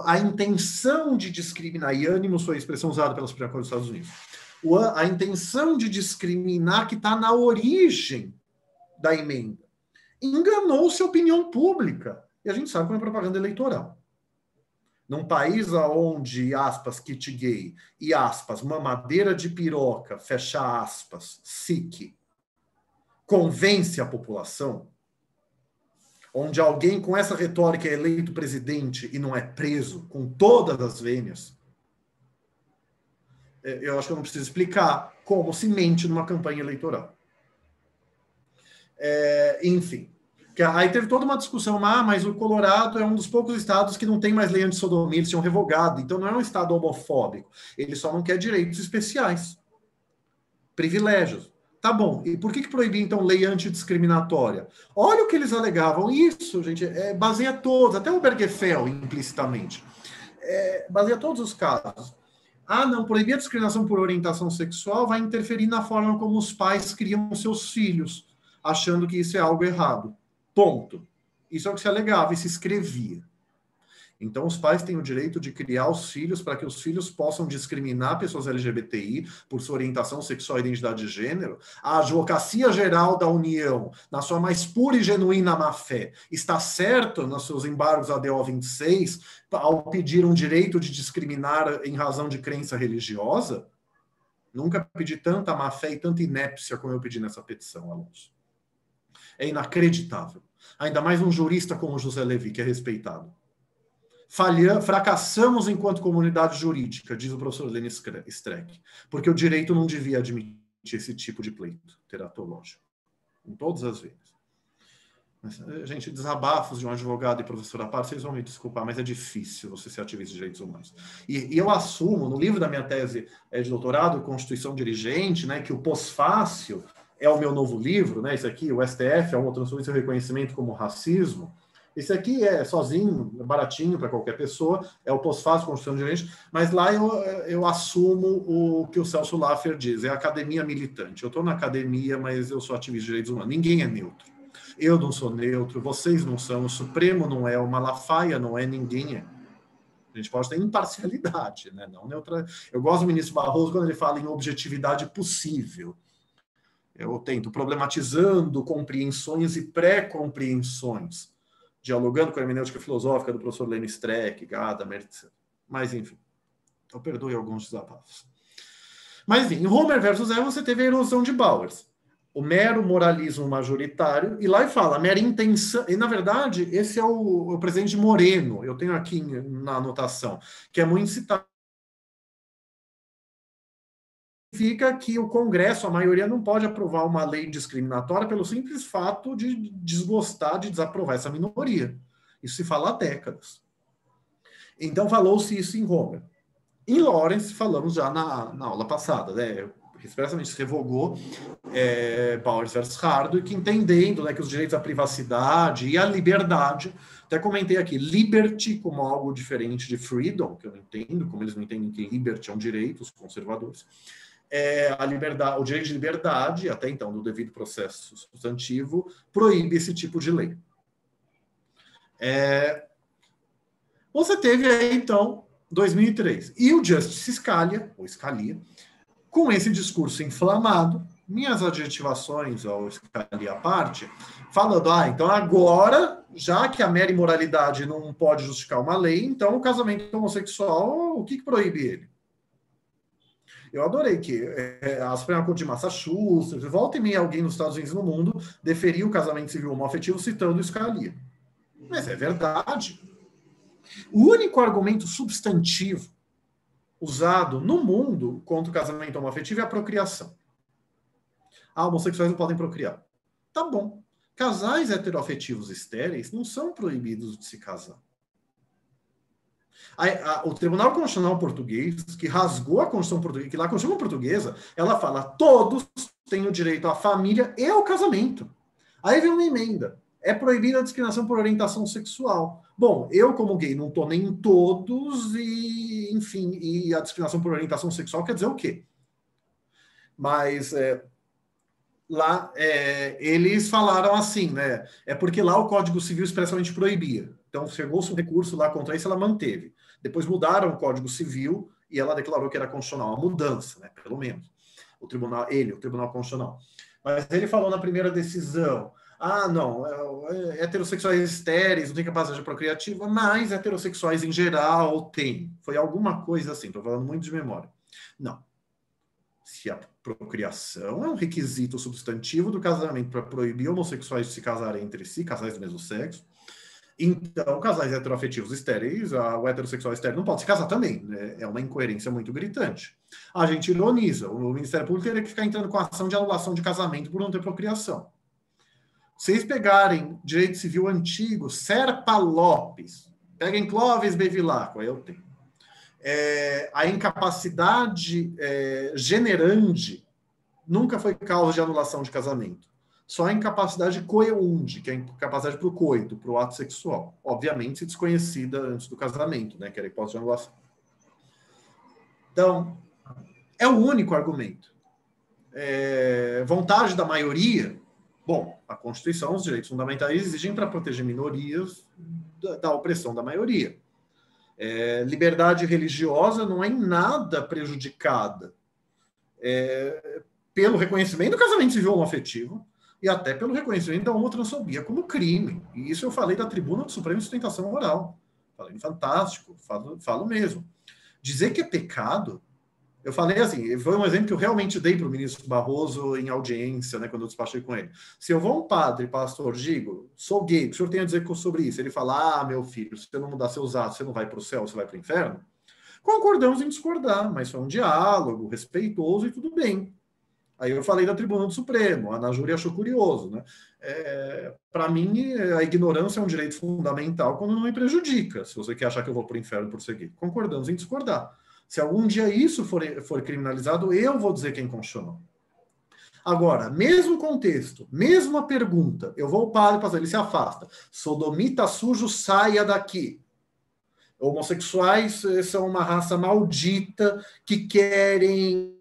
a intenção de discriminar, e ânimos foi a expressão usada pela Suprema Corte dos Estados Unidos, a intenção de discriminar que está na origem da emenda. Enganou-se a opinião pública. E a gente sabe como é propaganda eleitoral. Num país onde, aspas, kit gay e, aspas, mamadeira de piroca, fecha aspas, SIC, convence a população, onde alguém com essa retórica é eleito presidente e não é preso com todas as vênias, eu acho que eu não preciso explicar como se mente numa campanha eleitoral. Enfim. Aí teve toda uma discussão, mas o Colorado é um dos poucos estados que não tem mais lei antissodomia, eles tinham revogado, então não é um estado homofóbico, ele só não quer direitos especiais, privilégios. Tá bom, e por que proibir, então, lei antidiscriminatória? Olha o que eles alegavam, isso, gente, baseia todos, até o Obergefell, implicitamente, baseia todos os casos. Não, proibir a discriminação por orientação sexual vai interferir na forma como os pais criam seus filhos, achando que isso é algo errado. Ponto. Isso é o que se alegava e se escrevia. Então, os pais têm o direito de criar os filhos para que os filhos possam discriminar pessoas LGBTI por sua orientação sexual e identidade de gênero. A Advocacia Geral da União, na sua mais pura e genuína má-fé, está certo nos seus embargos ADO 26 ao pedir um direito de discriminar em razão de crença religiosa? Nunca pedi tanta má-fé e tanta inépcia como eu pedi nessa petição, Alonso. É inacreditável. Ainda mais um jurista como José Levi, que é respeitado. Fracassamos enquanto comunidade jurídica, diz o professor Lênin Streck, porque o direito não devia admitir esse tipo de pleito teratológico, em todas as vezes. Mas, gente, desabafos de um advogado e professor à parte, vocês vão me desculpar, mas é difícil você ser ativista de direitos humanos. E eu assumo, no livro da minha tese de doutorado, Constituição Dirigente, né, que o pós-fácil é o meu novo livro, né, esse aqui, o STF, é uma transformação e reconhecimento como racismo. Esse aqui é sozinho, baratinho para qualquer pessoa, é o pós-fácil, Constituição Dirigente, mas lá eu assumo o que o Celso Laffer diz, é a academia militante. Eu estou na academia, mas eu sou ativista de direitos humanos. Ninguém é neutro. Eu não sou neutro, vocês não são, o Supremo não é, o Malafaia não é, ninguém é. A gente pode ter imparcialidade, né? Não neutra. Eu gosto do ministro Barroso quando ele fala em objetividade possível. Eu tento, problematizando compreensões e pré-compreensões, dialogando com a hermenêutica filosófica do professor Lênin Streck, Gadamer, etc. Mas, enfim, eu perdoe alguns desabafos. Mas, enfim, em Homer versus Eva, você teve a erosão de Bowers. O mero moralismo majoritário, e lá ele fala, a mera intenção, e na verdade, esse é o presidente Moreno, eu tenho aqui na anotação, que é muito citado. Significa que o Congresso, a maioria, não pode aprovar uma lei discriminatória pelo simples fato de desgostar, de desaprovar essa minoria. Isso se fala há décadas. Então, falou-se isso em Homer. Em Lawrence, falamos já na aula passada, né? Expressamente se revogou Bowers versus Hardwick, entendendo, né, que os direitos à privacidade e à liberdade, até comentei aqui, liberty como algo diferente de freedom, que eu não entendo, como eles não entendem que liberty é um direito, os conservadores, a liberdade, o direito de liberdade, até então, do devido processo substantivo, proíbe esse tipo de lei. Você teve aí, então, 2003, e o Justice Scalia, ou Scalia, com esse discurso inflamado, minhas adjetivações ao Scalia à parte, falando, então agora, já que a mera imoralidade não pode justificar uma lei, então o casamento homossexual, o que proíbe ele? Eu adorei que a Suprema Corte de Massachusetts, volta e meia alguém nos Estados Unidos e no mundo, deferiu o casamento civil homoafetivo citando o Scalia. Mas é verdade. O único argumento substantivo usado no mundo contra o casamento homoafetivo é a procriação. Homossexuais não podem procriar. Tá bom. Casais heteroafetivos estéreis não são proibidos de se casar. O Tribunal Constitucional Português, que rasgou a Constituição Portuguesa, que lá a Constituição Portuguesa, ela fala, todos têm o direito à família e ao casamento. Aí vem uma emenda. É proibida a discriminação por orientação sexual. Bom, eu como gay não estou nem em todos e, enfim, e a discriminação por orientação sexual quer dizer o quê? Mas lá eles falaram assim, né? É porque lá o Código Civil expressamente proibia. Então chegou-se um recurso lá contra isso, ela manteve. Depois mudaram o Código Civil e ela declarou que era constitucional, uma mudança, né? Pelo menos. O Tribunal Constitucional. Mas ele falou na primeira decisão, não, heterossexuais estéreis não têm capacidade procriativa, mas heterossexuais em geral têm. Foi alguma coisa assim, estou falando muito de memória. Não. Se a procriação é um requisito substantivo do casamento para proibir homossexuais de se casarem entre si, casais do mesmo sexo, então casais heteroafetivos estéreis, o heterossexual estéril não pode se casar também. Né? É uma incoerência muito gritante. A gente ironiza, o Ministério Público teria que ficar entrando com ação de anulação de casamento por não ter procriação. Vocês pegarem direito civil antigo, Serpa Lopes, peguem Clóvis Bevilacqua, eu tenho. A incapacidade generande nunca foi causa de anulação de casamento. Só a incapacidade coeunde, que é a incapacidade para o coito, para o ato sexual. Obviamente desconhecida antes do casamento, né, que era a hipótese de anulação. Então, é o único argumento. Vontade da maioria. Bom, a Constituição, os direitos fundamentais exigem para proteger minorias da opressão da maioria. Liberdade religiosa não é em nada prejudicada pelo reconhecimento do casamento civil homoafetivo e até pelo reconhecimento da homotransfobia como crime. E isso eu falei da tribuna do Supremo de Sustentação Moral. Falei fantástico, falo mesmo. Dizer que é pecado Eu falei assim, foi um exemplo que eu realmente dei para o ministro Barroso em audiência, né, quando eu despachei com ele. Se eu vou a um padre, pastor, digo, sou gay, o que o senhor tem a dizer sobre isso? Ele fala, meu filho, se você não mudar seus atos, você não vai para o céu, você vai para o inferno? Concordamos em discordar, mas foi um diálogo respeitoso e tudo bem. Aí eu falei da Tribuna do Supremo, a Ana Júlia achou curioso, né? Para mim, a ignorância é um direito fundamental quando não me prejudica, se você quer achar que eu vou para o inferno por ser gay. Concordamos em discordar. Se algum dia isso for criminalizado, eu vou dizer que é inconstitucional. Agora, mesmo contexto, mesma pergunta, eu vou ao padre, pastor, ele se afasta. Sodomita sujo, saia daqui. Homossexuais são uma raça maldita que querem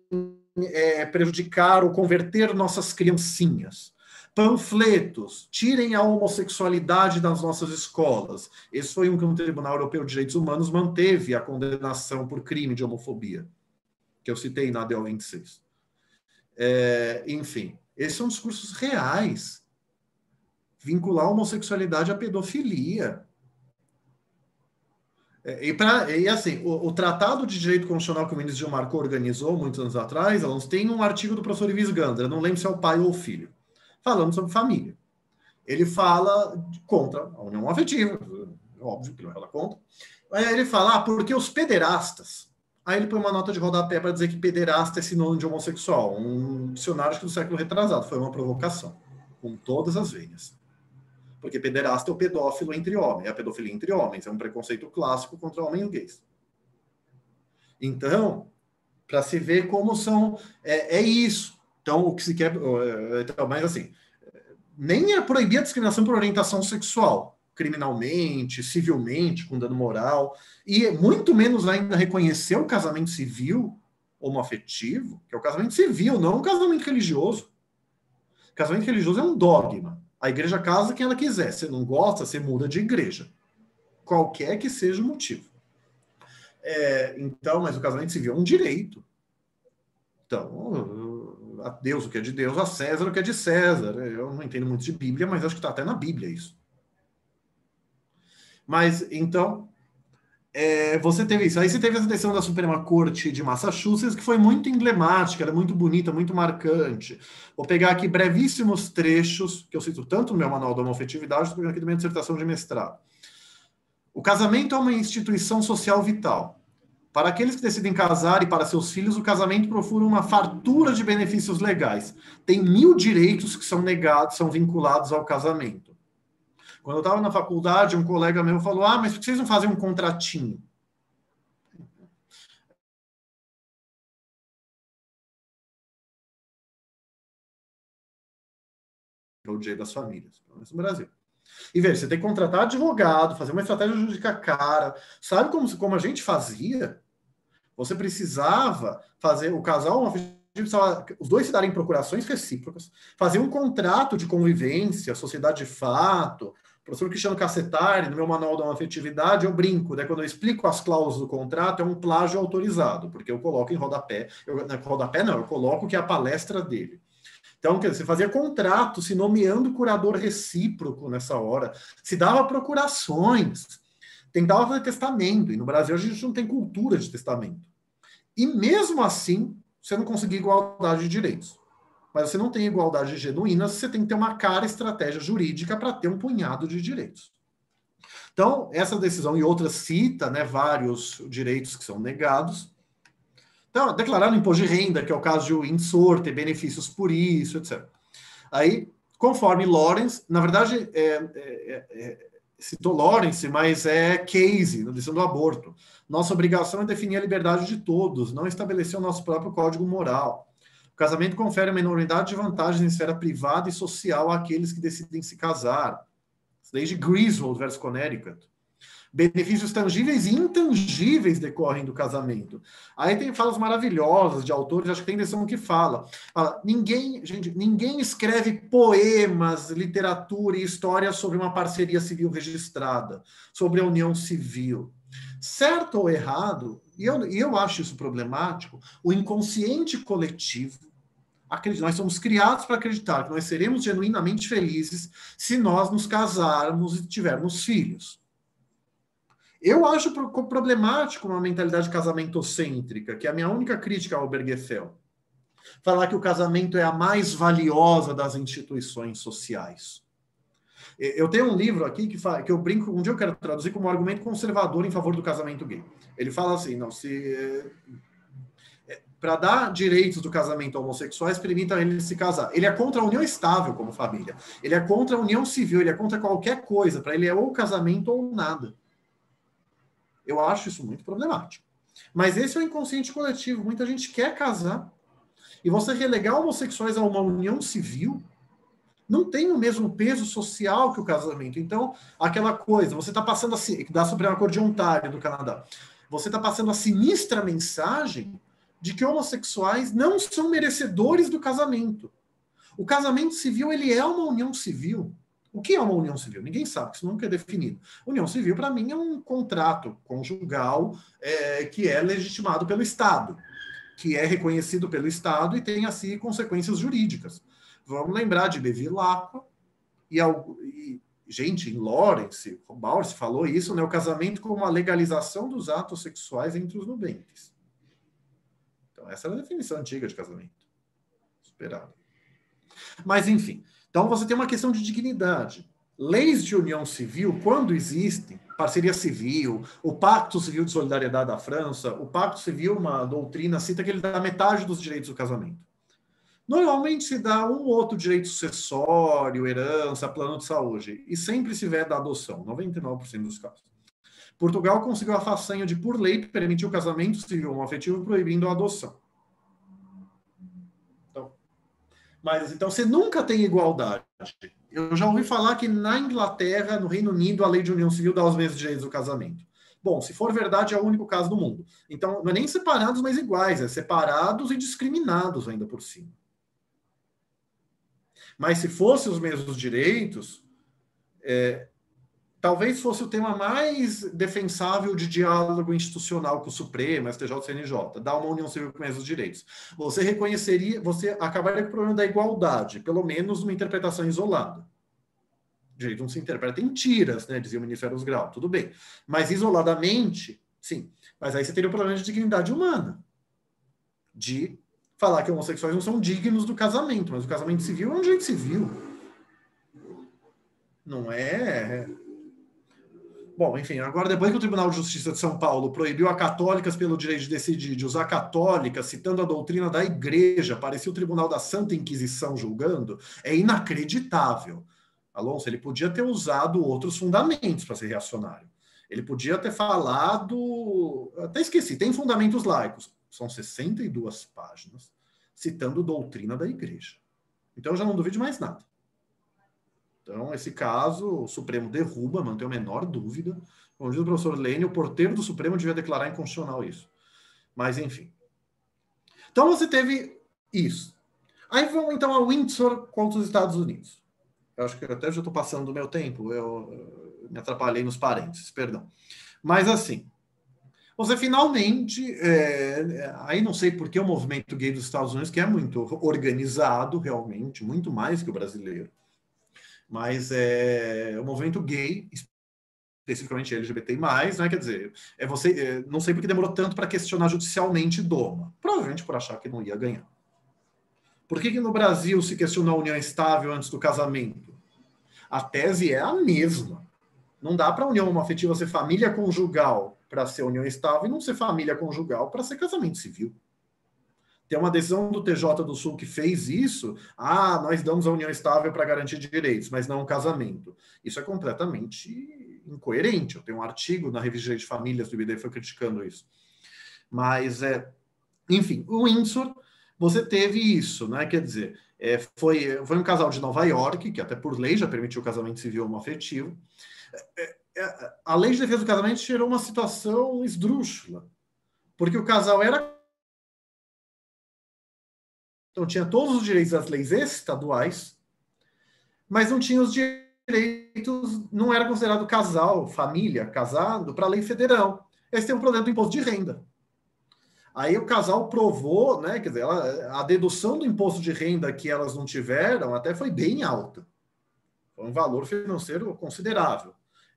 prejudicar ou converter nossas criancinhas. Panfletos, tirem a homossexualidade das nossas escolas. Esse foi um que o Tribunal Europeu de Direitos Humanos manteve a condenação por crime de homofobia, que eu citei na ADO 26. Enfim, esses são discursos reais. Vincular a homossexualidade à pedofilia. E assim, o Tratado de Direito Constitucional que o ministro Gilmar organizou muitos anos atrás, tem um artigo do professor Ives Gandra, não lembro se é o pai ou o filho, falando sobre família. Ele fala contra a união afetiva, óbvio que não é contra. Aí ele fala, porque os pederastas... Aí ele põe uma nota de rodapé para dizer que pederasta é sinônimo de homossexual. Um dicionário do século retrasado. Foi uma provocação, com todas as veias. Porque pederasta é o pedófilo entre homens. É a pedofilia entre homens. É um preconceito clássico contra homens gays. Então, para se ver como são... É isso. Então, o que se quer... Mas, assim, nem é proibir a discriminação por orientação sexual, criminalmente, civilmente, com dano moral, e muito menos ainda reconhecer o casamento civil homoafetivo, que é o casamento civil, não o casamento religioso. O casamento religioso é um dogma. A igreja casa quem ela quiser. Se não gosta, você muda de igreja. Qualquer que seja o motivo. Então, mas o casamento civil é um direito. Então, a Deus o que é de Deus, a César o que é de César. Eu não entendo muito de Bíblia, mas acho que está até na Bíblia isso. Mas, então, você teve isso. Aí você teve essa decisão da Suprema Corte de Massachusetts, que foi muito emblemática, era muito bonita, muito marcante. Vou pegar aqui brevíssimos trechos, que eu cito tanto no meu manual da homoafetividade, estou pegando aqui da minha dissertação de mestrado. O casamento é uma instituição social vital. Para aqueles que decidem casar e para seus filhos, o casamento procura uma fartura de benefícios legais. Tem 1000 direitos que são negados, são vinculados ao casamento. Quando eu estava na faculdade, um colega meu falou, mas por que vocês não fazem um contratinho? O Dia das Famílias, pelo menos no Brasil. E veja, você tem que contratar advogado, fazer uma estratégia jurídica cara. Sabe como a gente fazia? Você precisava fazer o casal, os dois se darem procurações recíprocas, fazer um contrato de convivência, sociedade de fato. O professor Cristiano Cassetari, no meu manual da afetividade, eu brinco, né? Quando eu explico as cláusulas do contrato, é um plágio autorizado, porque eu coloco em rodapé. Eu coloco que é a palestra dele. Então, quer dizer, você fazia contrato, se nomeando curador recíproco nessa hora, se dava procurações, tentava fazer testamento, e no Brasil a gente não tem cultura de testamento. E mesmo assim, você não conseguia igualdade de direitos. Mas você não tem igualdade genuína, você tem que ter uma cara estratégia jurídica para ter um punhado de direitos. Então, essa decisão e outras cita, né, vários direitos que são negados. Então, declarar no imposto de renda, que é o caso de o Insor ter benefícios por isso, etc. Aí, conforme Lawrence, na verdade, citou Lawrence, mas é Casey, na decisão do aborto. Nossa obrigação é definir a liberdade de todos, não estabelecer o nosso próprio código moral. O casamento confere uma enormidade de vantagens em esfera privada e social àqueles que decidem se casar. Desde Griswold versus Connecticut. Benefícios tangíveis e intangíveis decorrem do casamento. Aí tem falas maravilhosas de autores, acho que tem decisão que fala. Ninguém escreve poemas, literatura e história sobre uma parceria civil registrada, sobre a união civil. Certo ou errado, e eu acho isso problemático, o inconsciente coletivo, nós somos criados para acreditar que nós seremos genuinamente felizes se nós nos casarmos e tivermos filhos. Eu acho problemático uma mentalidade casamentocêntrica, que é a minha única crítica ao Obergefell. Falar que o casamento é a mais valiosa das instituições sociais. Eu tenho um livro aqui que eu brinco, um dia eu quero traduzir como um argumento conservador em favor do casamento gay. Ele fala assim, não, para dar direitos do casamento homossexuais, permita ele se casar. Ele é contra a união estável como família. Ele é contra a união civil, ele é contra qualquer coisa. Para ele é ou casamento ou nada. Eu acho isso muito problemático. Mas esse é o inconsciente coletivo. Muita gente quer casar. E você relegar homossexuais a uma união civil não tem o mesmo peso social que o casamento. Então, aquela coisa, você está passando assim, da Suprema Corte de Ontário, do Canadá, você está passando a sinistra mensagem de que homossexuais não são merecedores do casamento. O casamento civil, ele é uma união civil. O que é uma união civil? Ninguém sabe, isso nunca é definido. União civil, para mim, é um contrato conjugal que é legitimado pelo Estado, que é reconhecido pelo Estado e tem, assim, consequências jurídicas. Vamos lembrar de Levi Lacqua e gente, em Lawrence, o Bauer falou isso, né? O casamento como a legalização dos atos sexuais entre os nubentes. Então, essa era a definição antiga de casamento. Superado. Mas, enfim. Então, você tem uma questão de dignidade. Leis de união civil, quando existem, parceria civil, o Pacto Civil de Solidariedade da França, o Pacto Civil, uma doutrina, cita que ele dá metade dos direitos do casamento. Normalmente se dá um ou outro direito sucessório, herança, plano de saúde, e sempre se vê da adoção, 99% dos casos. Portugal conseguiu a façanha de, por lei, permitir o casamento civil homoafetivo, proibindo a adoção. Então, você nunca tem igualdade. Eu já ouvi falar que na Inglaterra, no Reino Unido, a lei de união civil dá os mesmos direitos do casamento. Bom, se for verdade, é o único caso do mundo. Então, não é nem separados, mas iguais, é separados e discriminados ainda por cima. Mas se fossem os mesmos direitos, talvez fosse o tema mais defensável de diálogo institucional com o Supremo, STJ, CNJ, dar uma união civil com os mesmos direitos. Você acabaria com o problema da igualdade, pelo menos numa interpretação isolada. O direito não se interpreta em tiras, né, dizia o ministro Eros Grau, tudo bem. Mas isoladamente, sim. Mas aí você teria o problema de dignidade humana. De falar que homossexuais não são dignos do casamento, mas o casamento civil é um direito civil. Não é... Bom, enfim, agora depois que o Tribunal de Justiça de São Paulo proibiu a católicas pelo direito de decidir, de usar católicas, citando a doutrina da Igreja, parecia o Tribunal da Santa Inquisição julgando, é inacreditável. Alonso, ele podia ter usado outros fundamentos para ser reacionário. Ele podia ter falado... Até esqueci, tem fundamentos laicos. São 62 páginas, citando doutrina da Igreja. Então, eu já não duvido de mais nada. Então, esse caso, o Supremo derruba, não tenho a menor dúvida. Como diz o professor Lênin, o porteiro do Supremo devia declarar inconstitucional isso. Mas, enfim. Então, você teve isso. Aí vamos, então, a Windsor contra os Estados Unidos. Eu acho que eu até já estou passando do meu tempo. Eu me atrapalhei nos parênteses, perdão. Mas, assim, você finalmente... aí não sei por que o movimento gay dos Estados Unidos, que é muito organizado, realmente, muito mais que o brasileiro, mas o movimento gay, especificamente LGBT+, né? Quer dizer, não sei porque demorou tanto para questionar judicialmente Doma. Provavelmente por achar que não ia ganhar. Por que no Brasil se questionou a união estável antes do casamento? A tese é a mesma. Não dá para a união homoafetiva ser família conjugal para ser união estável e não ser família conjugal para ser casamento civil. Tem uma decisão do TJ do Sul que fez isso. Nós damos a união estável para garantir direitos, mas não o casamento. Isso é completamente incoerente. Eu tenho um artigo na revista de famílias do IBD foi criticando isso. Mas, enfim, o Windsor, você teve isso, né? Quer dizer, foi um casal de Nova York, que até por lei já permitiu o casamento civil homoafetivo. A lei de defesa do casamento gerou uma situação esdrúxula, porque o casal era... Então, tinha todos os direitos das leis estaduais, mas não tinha os direitos, não era considerado casal, família, casado, para a lei federal. Eles têm um problema do imposto de renda. Aí o casal provou, né, quer dizer, a dedução do imposto de renda que elas não tiveram até foi bem alta. Foi um valor financeiro considerável.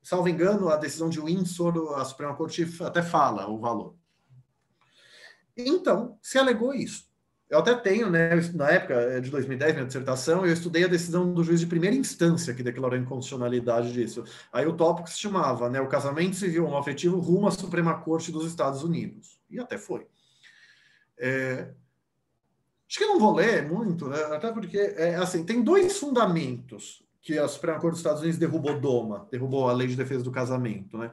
salvo engano, a decisão de Windsor, a Suprema Corte até fala o valor. Então, se alegou isso. Eu até tenho, né, na época de 2010, minha dissertação, eu estudei a decisão do juiz de primeira instância que declarou a inconstitucionalidade disso. Aí o tópico se chamava, né, o casamento civil homoafetivo rumo à Suprema Corte dos Estados Unidos. E até foi. Acho que eu não vou ler muito, né, até porque, assim, tem dois fundamentos que a Suprema Corte dos Estados Unidos derrubou a Lei de Defesa do Casamento, né?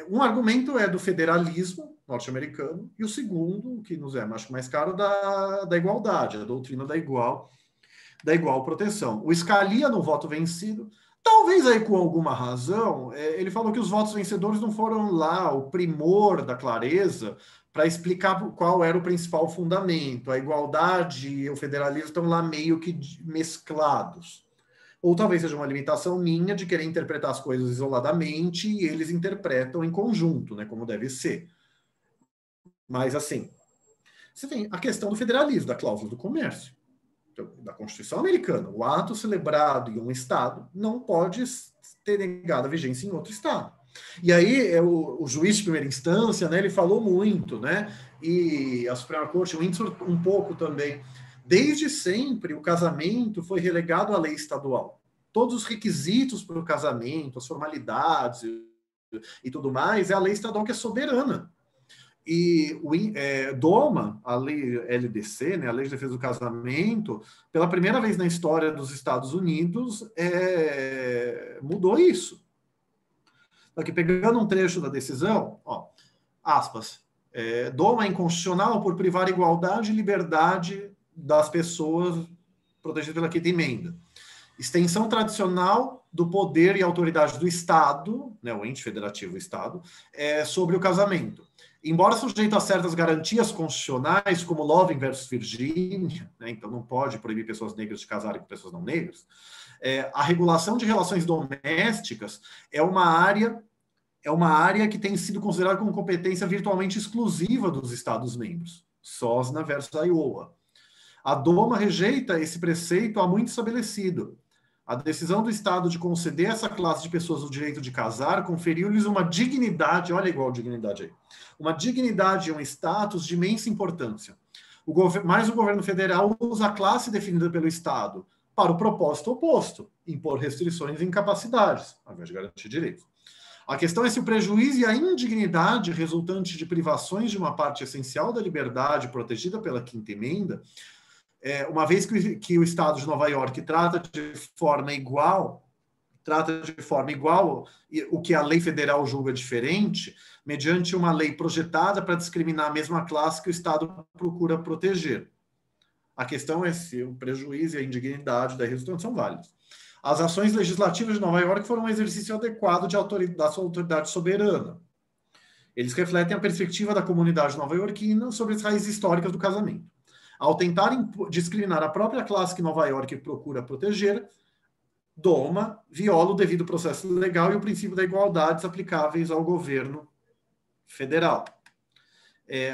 Um argumento é do federalismo norte-americano, e o segundo, que nos é acho mais caro, da igualdade, a doutrina da igual proteção. O Scalia, no voto vencido, talvez aí com alguma razão, ele falou que os votos vencedores não foram lá o primor da clareza para explicar qual era o principal fundamento. A igualdade e o federalismo estão lá meio que mesclados. Ou talvez seja uma limitação minha de querer interpretar as coisas isoladamente e eles interpretam em conjunto, né, como deve ser. Mas, assim, você tem a questão do federalismo, da cláusula do comércio, da Constituição americana. O ato celebrado em um Estado não pode ter negado a vigência em outro Estado. E aí, o juiz de primeira instância, né, ele falou muito, né, e a Suprema Corte, o Windsor, um pouco também. Desde sempre, o casamento foi relegado à lei estadual. Todos os requisitos para o casamento, as formalidades e tudo mais, é a lei estadual que é soberana. E o DOMA, a lei LDC, né, a Lei de Defesa do Casamento, pela primeira vez na história dos Estados Unidos, mudou isso. Aqui, pegando um trecho da decisão, ó, aspas, DOMA é inconstitucional por privar a igualdade e liberdade das pessoas protegidas pela quinta emenda. Extensão tradicional do poder e autoridade do Estado, né, o ente federativo, o Estado, sobre o casamento. Embora sujeito a certas garantias constitucionais, como Loving versus Virginia, né, então não pode proibir pessoas negras de casarem com pessoas não negras, a regulação de relações domésticas é uma área que tem sido considerada como competência virtualmente exclusiva dos Estados-membros. SOSNA versus Iowa. A DOMA rejeita esse preceito há muito estabelecido. A decisão do Estado de conceder a essa classe de pessoas o direito de casar conferiu-lhes uma dignidade, olha igual dignidade aí, uma dignidade e um status de imensa importância. Mas o governo federal usa a classe definida pelo Estado para o propósito oposto, impor restrições e incapacidades, ao invés de garantir direitos. A questão é se o prejuízo e a indignidade resultante de privações de uma parte essencial da liberdade protegida pela Quinta Emenda, uma vez que o Estado de Nova York trata de forma igual o que a lei federal julga diferente, mediante uma lei projetada para discriminar a mesma classe que o Estado procura proteger. A questão é se o prejuízo e a indignidade da resultante são válidos. As ações legislativas de Nova York foram um exercício adequado da sua autoridade soberana. Eles refletem a perspectiva da comunidade nova-iorquina sobre as raízes históricas do casamento. Ao tentarem discriminar a própria classe que Nova York procura proteger, DOMA viola o devido processo legal e o princípio da igualdade aplicáveis ao governo federal.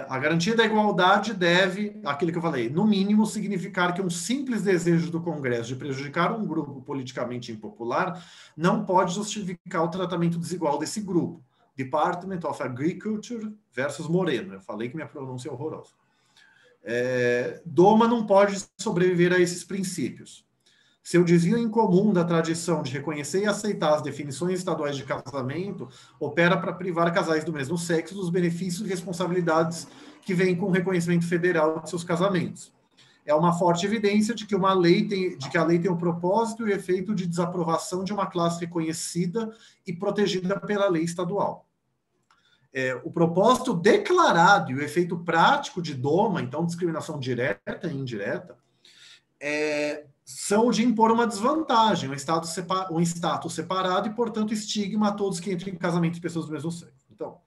A garantia da igualdade deve, aquilo que eu falei, no mínimo significar que um simples desejo do Congresso de prejudicar um grupo politicamente impopular não pode justificar o tratamento desigual desse grupo. Department of Agriculture versus Moreno. Eu falei que minha pronúncia é horrorosa. DOMA não pode sobreviver a esses princípios. Seu desvio incomum da tradição de reconhecer e aceitar as definições estaduais de casamento opera para privar casais do mesmo sexo dos benefícios e responsabilidades que vêm com o reconhecimento federal de seus casamentos. É uma forte evidência de que a lei tem o propósito e o efeito de desaprovação de uma classe reconhecida e protegida pela lei estadual. O propósito declarado e o efeito prático de DOMA, então discriminação direta e indireta, são de impor uma desvantagem, um status separado e, portanto, estigma a todos que entram em casamento de pessoas do mesmo sexo. Então,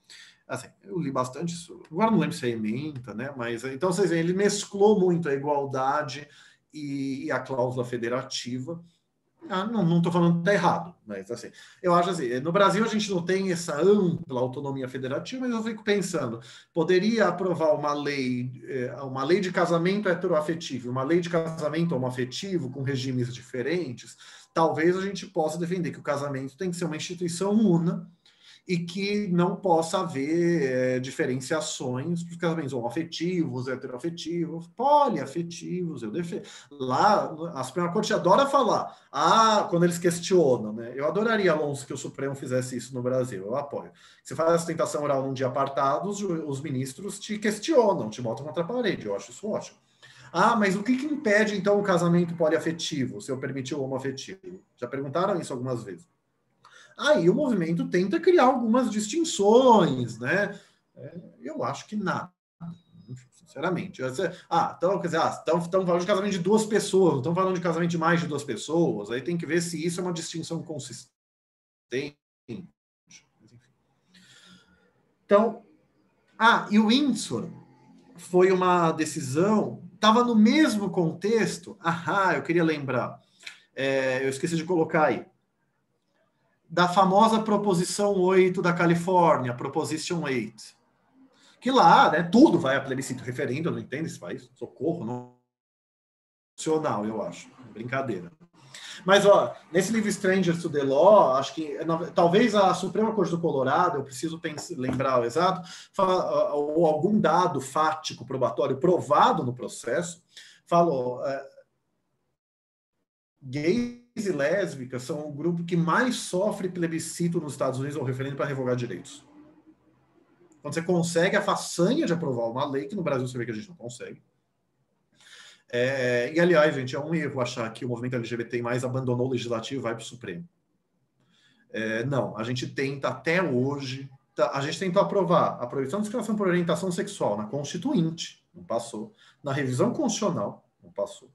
assim, eu li bastante isso. Agora não lembro se é ementa, né? Mas, então, vocês veem, ele mesclou muito a igualdade e a cláusula federativa. Não estou falando que está errado, mas assim, eu acho assim, no Brasil a gente não tem essa ampla autonomia federativa, mas eu fico pensando, poderia aprovar uma lei de casamento heteroafetivo, uma lei de casamento homoafetivo com regimes diferentes, talvez a gente possa defender que o casamento tem que ser uma instituição una e que não possa haver diferenciações para os casamentos homoafetivos, heteroafetivos, poliafetivos. Eu defendo. Lá, a Suprema Corte adora falar, quando eles questionam, né? Eu adoraria, Alonso, que o Supremo fizesse isso no Brasil, eu apoio. Você faz a sustentação oral num dia apartado, os ministros te questionam, te botam contra a parede, eu acho isso ótimo. Mas o que impede, então, o casamento poliafetivo, se eu permitir o homoafetivo? Já perguntaram isso algumas vezes. Aí o movimento tenta criar algumas distinções, né? Eu acho que nada, sinceramente. Então, quer dizer, estão falando de casamento de 2 pessoas, estão falando de casamento de mais de 2 pessoas, aí tem que ver se isso é uma distinção consistente. Então, e o Windsor foi uma decisão, estava no mesmo contexto, eu queria lembrar, eu esqueci de colocar aí, da famosa Proposição 8 da Califórnia, Proposition 8, que lá, né, tudo vai a plebiscito referendo, eu não entendo esse país, socorro, não funcional, eu acho, brincadeira. Mas, nesse livro Strangers to the Law, acho que talvez a Suprema Corte do Colorado, eu preciso lembrar o exato, ou algum dado fático probatório provado no processo, falou gays e lésbicas são o grupo que mais sofre plebiscito nos Estados Unidos ou referendo para revogar direitos. Quando você consegue a façanha de aprovar uma lei, que no Brasil você vê que a gente não consegue. E, aliás, gente, é um erro achar que o movimento LGBT mais abandonou o legislativo e vai para o Supremo. Não, a gente tenta até hoje, a gente tentou aprovar a proibição de discriminação por orientação sexual na Constituinte, não passou. Na revisão constitucional, não passou.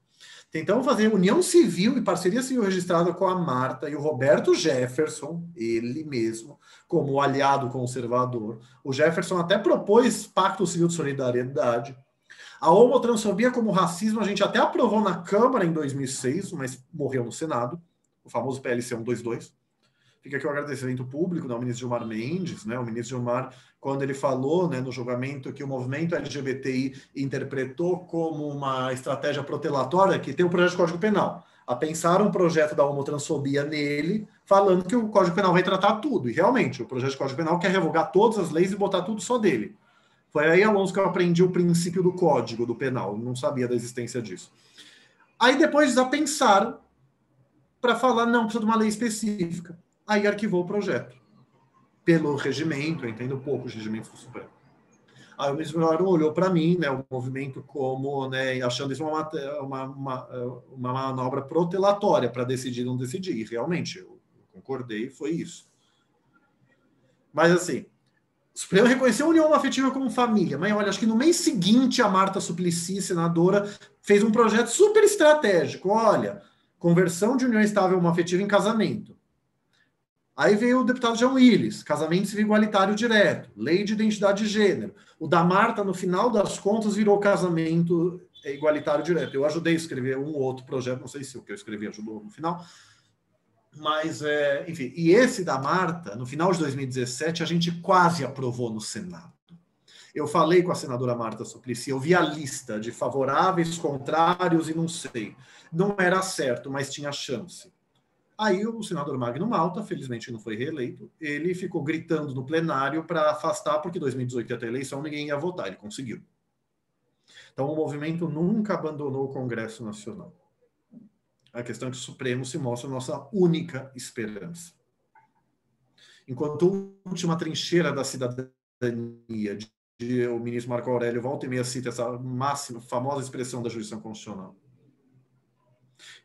Tentamos fazer união civil e parceria civil registrada com a Marta e o Roberto Jefferson, ele mesmo, como aliado conservador. O Jefferson até propôs Pacto Civil de Solidariedade. A homotransfobia como racismo a gente até aprovou na Câmara em 2006, mas morreu no Senado, o famoso PLC 122. Fica aqui o agradecimento público ao ministro Gilmar Mendes, né? O ministro Gilmar, quando ele falou, né, no julgamento que o movimento LGBTI interpretou como uma estratégia protelatória, que tem o projeto de Código Penal, a pensar um projeto da homotransfobia nele, falando que o Código Penal vai tratar tudo. E realmente, o projeto de Código Penal quer revogar todas as leis e botar tudo só dele. Foi aí, Alonso, que eu aprendi o princípio do Código do Penal, não sabia da existência disso. Aí depois já pensaram para falar, não, precisa de uma lei específica. Aí arquivou o projeto. Pelo regimento, eu entendo pouco os regimentos do Supremo. Aí o ministro olhou para mim, né, o movimento como, né, achando isso uma manobra protelatória para decidir não decidir. E realmente, eu concordei, foi isso. Mas assim, o Supremo reconheceu a união afetiva como família. Mas olha, acho que no mês seguinte a Marta Suplicy, senadora, fez um projeto super estratégico. Olha, conversão de união estável homoafetiva em casamento. Aí veio o deputado João Willis, casamento civil igualitário direto, lei de identidade de gênero. O da Marta, no final das contas, virou casamento igualitário direto. Eu ajudei a escrever um ou outro projeto, não sei se o que eu escrevi ajudou no final. Mas, enfim, e esse da Marta, no final de 2017, a gente quase aprovou no Senado. Eu falei com a senadora Marta Suplicy, eu vi a lista de favoráveis, contrários e não sei. Não era certo, mas tinha chance. Aí o senador Magno Malta, felizmente não foi reeleito, ele ficou gritando no plenário para afastar, porque em 2018 ia ter eleição, ninguém ia votar, ele conseguiu. Então o movimento nunca abandonou o Congresso Nacional. A questão é que o Supremo se mostra a nossa única esperança. Enquanto a última trincheira da cidadania, o ministro Marco Aurélio volta e meia cita essa famosa expressão da jurisdição constitucional.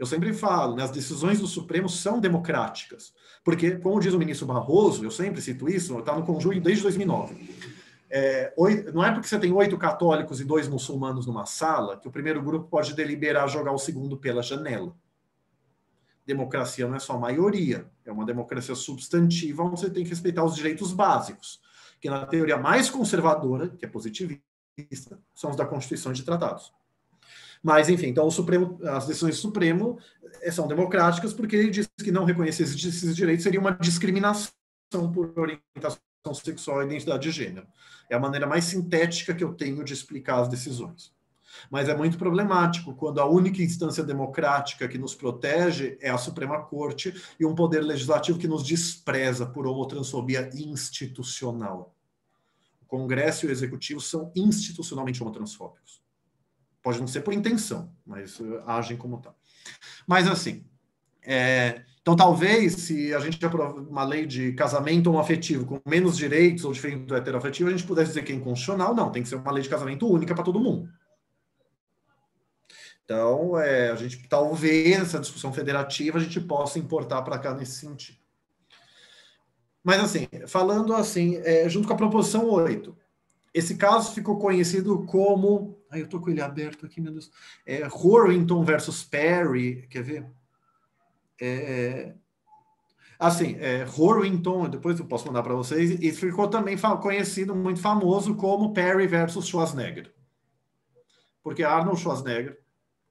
Eu sempre falo, né, as decisões do Supremo são democráticas, porque, como diz o ministro Barroso, eu sempre cito isso, está no conjunto desde 2009, não é porque você tem 8 católicos e 2 muçulmanos numa sala que o primeiro grupo pode deliberar jogar o segundo pela janela. Democracia não é só maioria, é uma democracia substantiva onde você tem que respeitar os direitos básicos, que na teoria mais conservadora, que é positivista, são os da Constituição e de tratados. Mas, enfim, então o Supremo, as decisões do Supremo são democráticas porque ele diz que não reconhecer esses direitos seria uma discriminação por orientação sexual e identidade de gênero. É a maneira mais sintética que eu tenho de explicar as decisões. Mas é muito problemático quando a única instância democrática que nos protege é a Suprema Corte e um poder legislativo que nos despreza por homotransfobia institucional. O Congresso e o Executivo são institucionalmente homotransfóbicos. Pode não ser por intenção, mas agem como tal. Mas assim, então talvez se a gente aprovar uma lei de casamento homoafetivo com menos direitos ou diferente do heteroafetivo, a gente pudesse dizer que é inconstitucional. Não, tem que ser uma lei de casamento única para todo mundo. Então, a gente talvez essa discussão federativa a gente possa importar para cá nesse sentido. Mas assim, falando assim, junto com a proposição 8, esse caso ficou conhecido como... eu estou com ele aberto aqui, meu Deus. Horrington versus Perry, quer ver? Horrington, depois eu posso mandar para vocês, e ficou também conhecido, muito famoso, como Perry versus Schwarzenegger. Porque Arnold Schwarzenegger,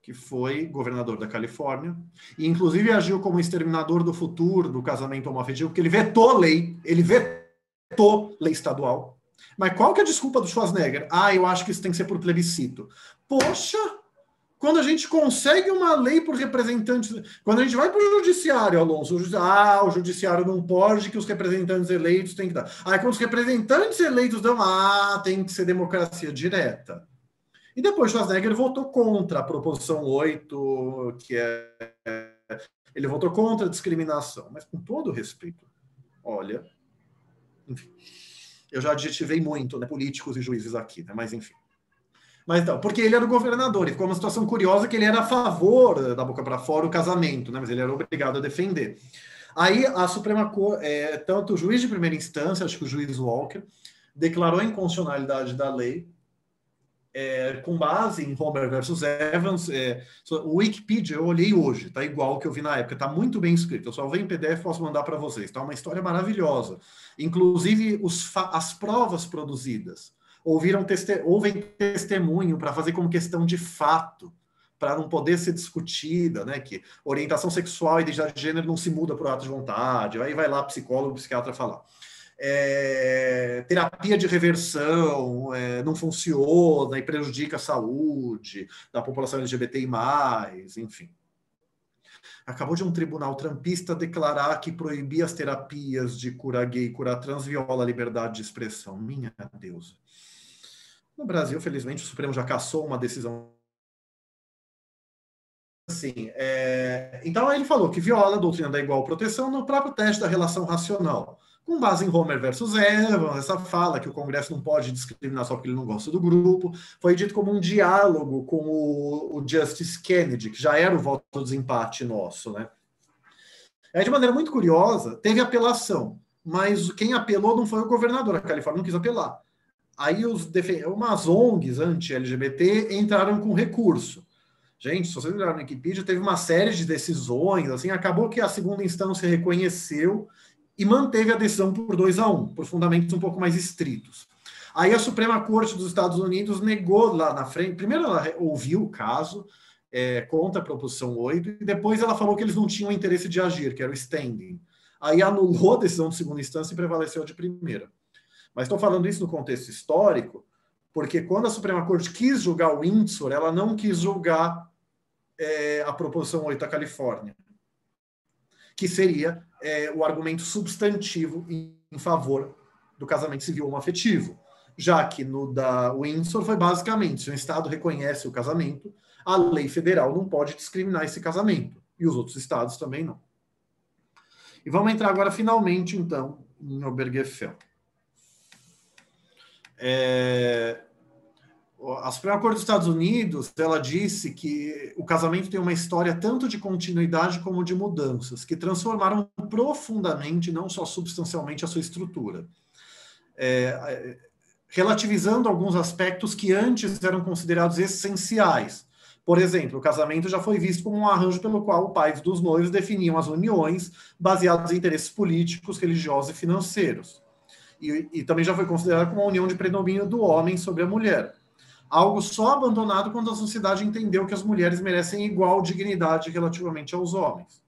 que foi governador da Califórnia, e inclusive agiu como exterminador do futuro do casamento homoafetivo, porque ele vetou lei estadual. Mas qual que é a desculpa do Schwarzenegger? Eu acho que isso tem que ser por plebiscito. Poxa, quando a gente consegue uma lei por representantes... Quando a gente vai para o judiciário, Alonso, o judiciário não pode, que os representantes eleitos têm que dar. Quando os representantes eleitos dão, tem que ser democracia direta. E depois Schwarzenegger votou contra a proposição 8, ele votou contra a discriminação. Mas com todo respeito, olha... Enfim, eu já adjetivei muito, né, políticos e juízes aqui, né, mas enfim. Mas então, porque ele era o governador, e ficou uma situação curiosa que ele era a favor, da boca para fora, o casamento, né, mas ele era obrigado a defender. Aí a Suprema Corte, tanto o juiz de primeira instância, acho que o juiz Walker, declarou a inconstitucionalidade da lei, com base em Homer versus Evans. O Wikipedia eu olhei hoje, tá igual ao que eu vi na época, tá muito bem escrito. Eu só vejo em PDF, posso mandar para vocês. Tá uma história maravilhosa. Inclusive as provas produzidas ouvem testemunho para fazer como questão de fato, para não poder ser discutida, né? Que orientação sexual e identidade de gênero não se muda por ato de vontade. Aí vai lá psicólogo, psiquiatra falar. Terapia de reversão não funciona e prejudica a saúde da população LGBTI+, enfim. Acabou de um tribunal trampista declarar que proibir as terapias de cura gay e cura trans viola a liberdade de expressão. Minha deusa. No Brasil, felizmente, o Supremo já cassou uma decisão assim. Então, ele falou que viola a doutrina da igual proteção no próprio teste da relação racional. Com base em Homer versus Evans, essa fala que o Congresso não pode discriminar só porque ele não gosta do grupo, foi dito como um diálogo com o Justice Kennedy, que já era o voto do desempate nosso, né? De maneira muito curiosa, teve apelação, mas quem apelou não foi o governador, a Califórnia não quis apelar. Aí umas ONGs anti-LGBT entraram com recurso. Gente, se vocês olharem no Wikipedia, teve uma série de decisões, assim, acabou que a segunda instância reconheceu e manteve a decisão por 2-1, por fundamentos um pouco mais estritos. Aí a Suprema Corte dos Estados Unidos negou lá na frente. Primeiro ela ouviu o caso contra a proposição 8, e depois ela falou que eles não tinham interesse de agir, que era o standing. Aí anulou a decisão de segunda instância e prevaleceu a de primeira. Mas estou falando isso no contexto histórico, porque quando a Suprema Corte quis julgar o Windsor, ela não quis julgar a proposição 8 da Califórnia, que seria o argumento substantivo em favor do casamento civil homoafetivo, já que no da Windsor foi basicamente, se o Estado reconhece o casamento, a lei federal não pode discriminar esse casamento, e os outros estados também não. E vamos entrar agora, finalmente, então, em Obergefell. A Suprema Corte dos Estados Unidos, ela disse que o casamento tem uma história tanto de continuidade como de mudanças, que transformaram profundamente, não só substancialmente, a sua estrutura. Relativizando alguns aspectos que antes eram considerados essenciais. Por exemplo, o casamento já foi visto como um arranjo pelo qual os pais dos noivos definiam as uniões baseadas em interesses políticos, religiosos e financeiros. E também já foi considerado como uma união de predomínio do homem sobre a mulher. Algo só abandonado quando a sociedade entendeu que as mulheres merecem igual dignidade relativamente aos homens.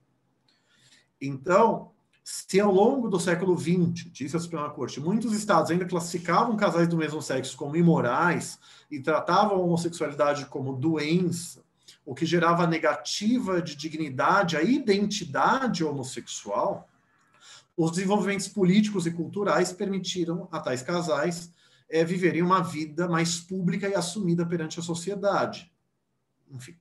Então, Se ao longo do século XX, disse a Suprema Corte, muitos estados ainda classificavam casais do mesmo sexo como imorais e tratavam a homossexualidade como doença, o que gerava negativa de dignidade à identidade homossexual, os desenvolvimentos políticos e culturais permitiram a tais casais viverem uma vida mais pública e assumida perante a sociedade. Enfim.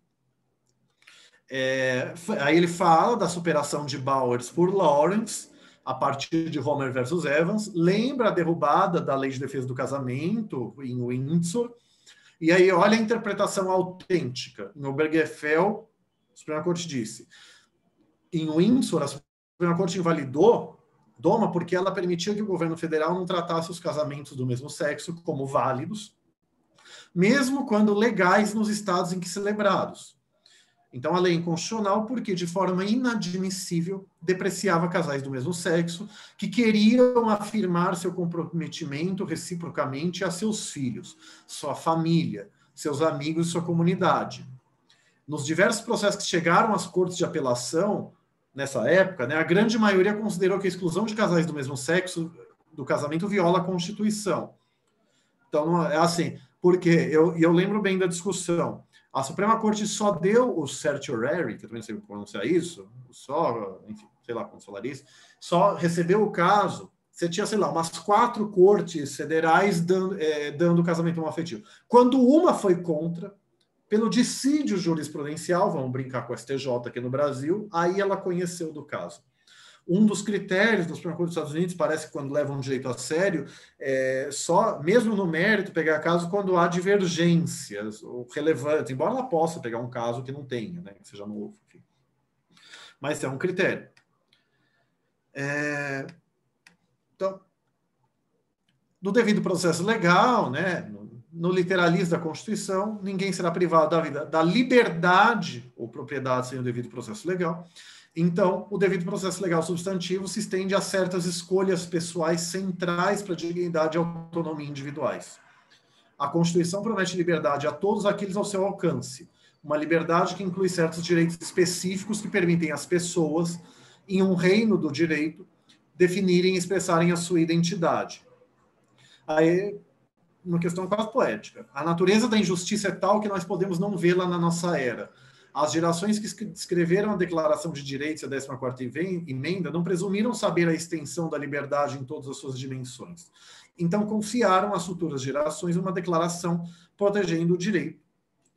Aí ele fala da superação de Bowers por Lawrence, a partir de Homer versus Evans, lembra a derrubada da Lei de Defesa do Casamento em Windsor, e aí olha a interpretação autêntica. Em Obergefell, a Suprema Corte disse, em Windsor, a Suprema Corte invalidou Doma porque ela permitia que o governo federal não tratasse os casamentos do mesmo sexo como válidos, mesmo quando legais nos estados em que celebrados. Então, a lei é inconstitucional porque, de forma inadmissível, depreciava casais do mesmo sexo que queriam afirmar seu comprometimento reciprocamente a seus filhos, sua família, seus amigos e sua comunidade. Nos diversos processos que chegaram às cortes de apelação, nessa época, né, a grande maioria considerou que a exclusão de casais do mesmo sexo do casamento viola a Constituição. Então, não é assim, porque eu lembro bem da discussão. A Suprema Corte só deu o certiorari, que eu também não sei pronunciar isso, enfim, sei lá como falar isso, só recebeu o caso, você tinha, sei lá, umas 4 cortes federais dando casamento homoafetivo. Quando uma foi contra, pelo dissídio jurisprudencial, vamos brincar com o STJ aqui no Brasil, aí ela conheceu do caso. Um dos critérios da Suprema Corte dos Estados Unidos, parece que quando levam um direito a sério, só, mesmo no mérito, pegar caso quando há divergências ou relevantes, embora ela possa pegar um caso que não tenha, né, que seja novo. Enfim. Mas é um critério. Então, no devido processo legal, né, no literalismo da Constituição, ninguém será privado da vida, da liberdade ou propriedade sem o devido processo legal. Então, o devido processo legal substantivo se estende a certas escolhas pessoais centrais para a dignidade e autonomia individuais. A Constituição promete liberdade a todos aqueles ao seu alcance, uma liberdade que inclui certos direitos específicos que permitem às pessoas, em um reino do direito, definirem e expressarem a sua identidade. Aí, uma questão quase poética. A natureza da injustiça é tal que nós podemos não vê-la na nossa era. As gerações que escreveram a Declaração de Direitos e a 14ª Emenda não presumiram saber a extensão da liberdade em todas as suas dimensões. Então, confiaram às futuras gerações uma declaração protegendo o direito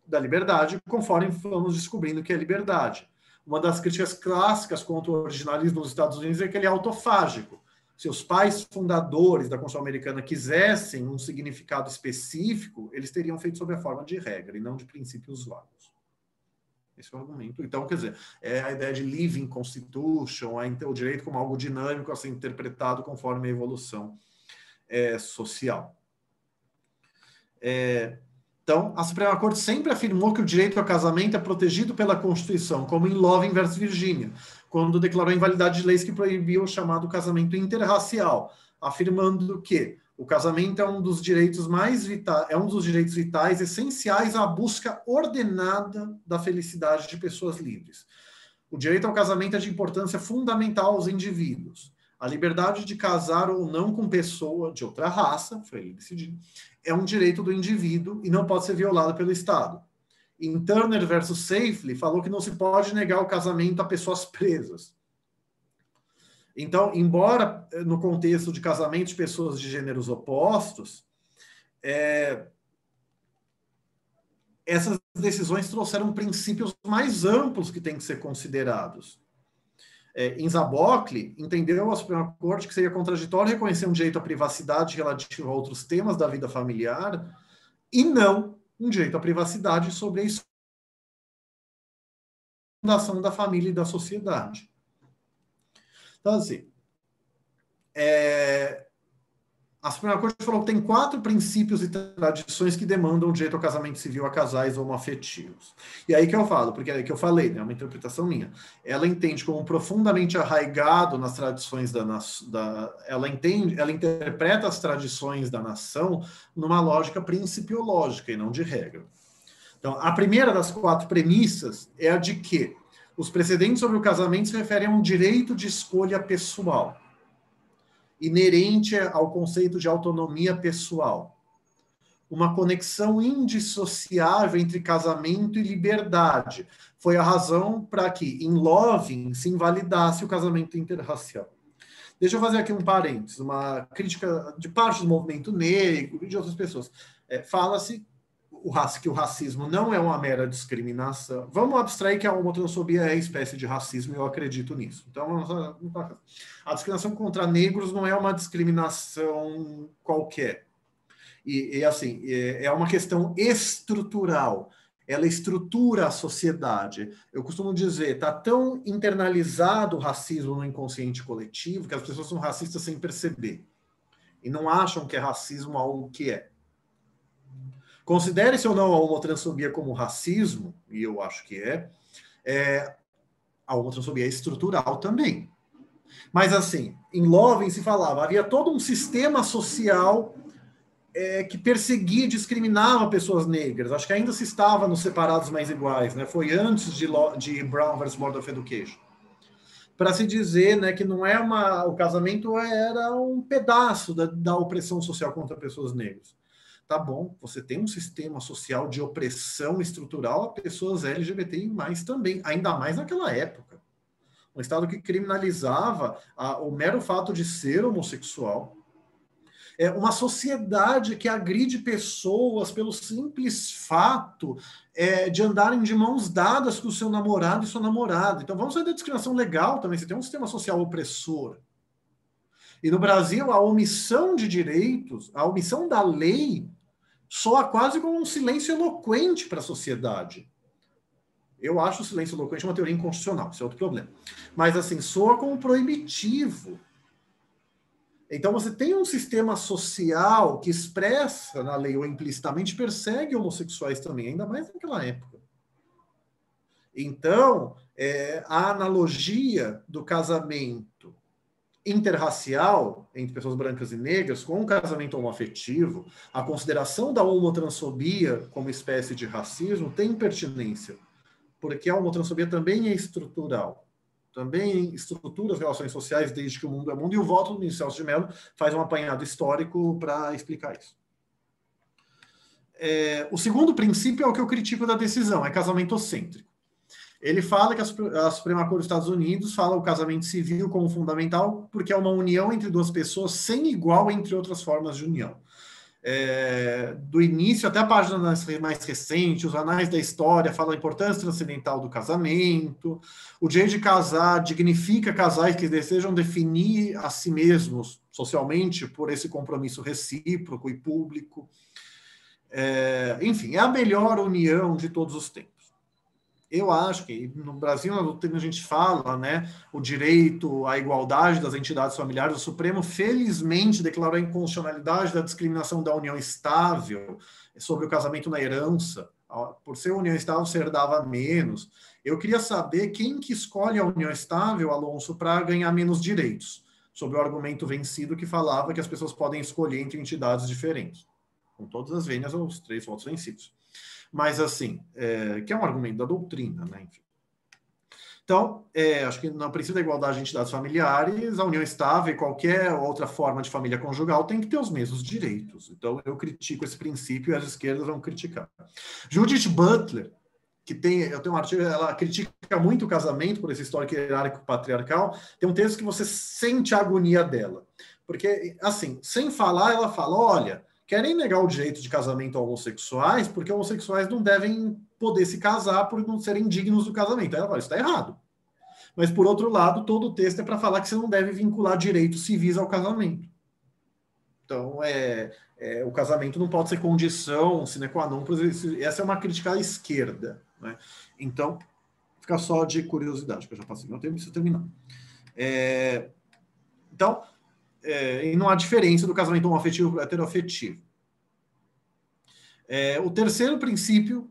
da liberdade, conforme vamos descobrindo que é liberdade. Uma das críticas clássicas contra o originalismo nos Estados Unidos é que ele é autofágico. Se os pais fundadores da Constituição americana quisessem um significado específico, eles teriam feito sob a forma de regra e não de princípios vagos. Esse é o argumento. Então, quer dizer, é a ideia de living constitution, o direito como algo dinâmico a ser interpretado conforme a evolução social. Então, a Suprema Corte sempre afirmou que o direito ao casamento é protegido pela Constituição, como em Loving versus Virginia, quando declarou a invalidade de leis que proibiam o chamado casamento interracial, afirmando que o casamento é um dos direitos vitais, essenciais à busca ordenada da felicidade de pessoas livres. O direito ao casamento é de importância fundamental aos indivíduos. A liberdade de casar ou não com pessoa de outra raça, foi ele decidido, é um direito do indivíduo e não pode ser violado pelo Estado. Em Turner versus Safely, falou que não se pode negar o casamento a pessoas presas. Então, embora no contexto de casamento de pessoas de gêneros opostos, essas decisões trouxeram princípios mais amplos que têm que ser considerados. Em Zabocli, entendeu a Suprema Corte que seria contraditório reconhecer um direito à privacidade relativo a outros temas da vida familiar e não um direito à privacidade sobre a fundação da família e da sociedade. Então, assim, a Suprema Corte falou que tem 4 princípios e tradições que demandam o direito ao casamento civil a casais homoafetivos. E aí que eu falo, porque é que eu falei, né, é uma interpretação minha. Ela entende como profundamente arraigado nas tradições ela interpreta as tradições da nação numa lógica principiológica e não de regra. Então, a primeira das 4 premissas é a de que Os precedentes sobre o casamento se referem a um direito de escolha pessoal, inerente ao conceito de autonomia pessoal. Uma conexão indissociável entre casamento e liberdade. Foi a razão para que, em Loving, se invalidasse o casamento interracial. Deixa eu fazer aqui um parênteses, uma crítica de parte do movimento negro e de outras pessoas. Fala-se que o racismo não é uma mera discriminação. Vamos abstrair que a homotransfobia é espécie de racismo, e eu acredito nisso. Então, a discriminação contra negros não é uma discriminação qualquer. E assim, é uma questão estrutural. Ela estrutura a sociedade. Eu costumo dizer, está tão internalizado o racismo no inconsciente coletivo que as pessoas são racistas sem perceber. E não acham que é racismo algo que é. Considere-se ou não a homotransfobia como racismo, e eu acho que a homotransfobia é estrutural também. Mas assim, em Loving se falava, havia todo um sistema social que perseguia e discriminava pessoas negras. Acho que ainda se estava nos separados mais iguais, né? Foi antes de Brown versus Board of Education. Para se dizer, né, que não é o casamento era um pedaço da opressão social contra pessoas negras. Tá bom, você tem um sistema social de opressão estrutural a pessoas LGBTI+, também, ainda mais naquela época. Um Estado que criminalizava o mero fato de ser homossexual. É uma sociedade que agride pessoas pelo simples fato de andarem de mãos dadas com o seu namorado e sua namorada. Então vamos sair da discriminação legal também, você tem um sistema social opressor. E no Brasil, a omissão de direitos, a omissão da lei, soa quase como um silêncio eloquente para a sociedade. Eu acho o silêncio eloquente uma teoria inconstitucional, isso é outro problema. Mas, assim, soa como proibitivo. Então, você tem um sistema social que expressa na lei ou implicitamente persegue homossexuais também, ainda mais naquela época. Então, a analogia do casamento interracial, entre pessoas brancas e negras, com um casamento homoafetivo, a consideração da homotransfobia como espécie de racismo tem pertinência, porque a homotransfobia também é estrutural, também estrutura as relações sociais desde que o mundo é mundo, e o voto do ministro Celso de Mello faz um apanhado histórico para explicar isso. O segundo princípio é o que eu critico da decisão, é casamentocêntrico. Ele fala que a Suprema Corte dos Estados Unidos fala o casamento civil como fundamental porque é uma união entre duas pessoas sem igual entre outras formas de união. Do início até a página mais recente, os anais da história falam a importância transcendental do casamento, o direito de casar dignifica casais que desejam definir a si mesmos socialmente por esse compromisso recíproco e público. Enfim, é a melhor união de todos os tempos. Eu acho que no Brasil, na doutrina, a gente fala, né, o direito à igualdade das entidades familiares. O Supremo, felizmente, declarou a inconstitucionalidade da discriminação da união estável sobre o casamento na herança. Por ser união estável, se herdava menos. Eu queria saber quem que escolhe a união estável, Alonso, para ganhar menos direitos, sobre o argumento vencido que falava que as pessoas podem escolher entre entidades diferentes, com todas as vênias ou os 3 votos vencidos. Mas, assim, que é um argumento da doutrina, né? Enfim. Então, acho que no princípio da igualdade de entidades familiares, a união estável e qualquer outra forma de família conjugal tem que ter os mesmos direitos. Então, eu critico esse princípio e as esquerdas vão criticar. Judith Butler, eu tenho um artigo, ela critica muito o casamento por esse histórico hierárquico patriarcal, tem um texto que você sente a agonia dela. Porque, assim, sem falar, ela fala, olha, querem negar o direito de casamento a homossexuais porque homossexuais não devem poder se casar por não serem dignos do casamento. Aí ela fala, isso está errado. Mas, por outro lado, todo o texto é para falar que você não deve vincular direitos civis ao casamento. Então, o casamento não pode ser condição sine qua non. Essa é uma crítica à esquerda, né? Então, fica só de curiosidade, que eu já passei meu tempo, preciso terminar. Então, e não há diferença do casamento homoafetivo e heteroafetivo. O terceiro princípio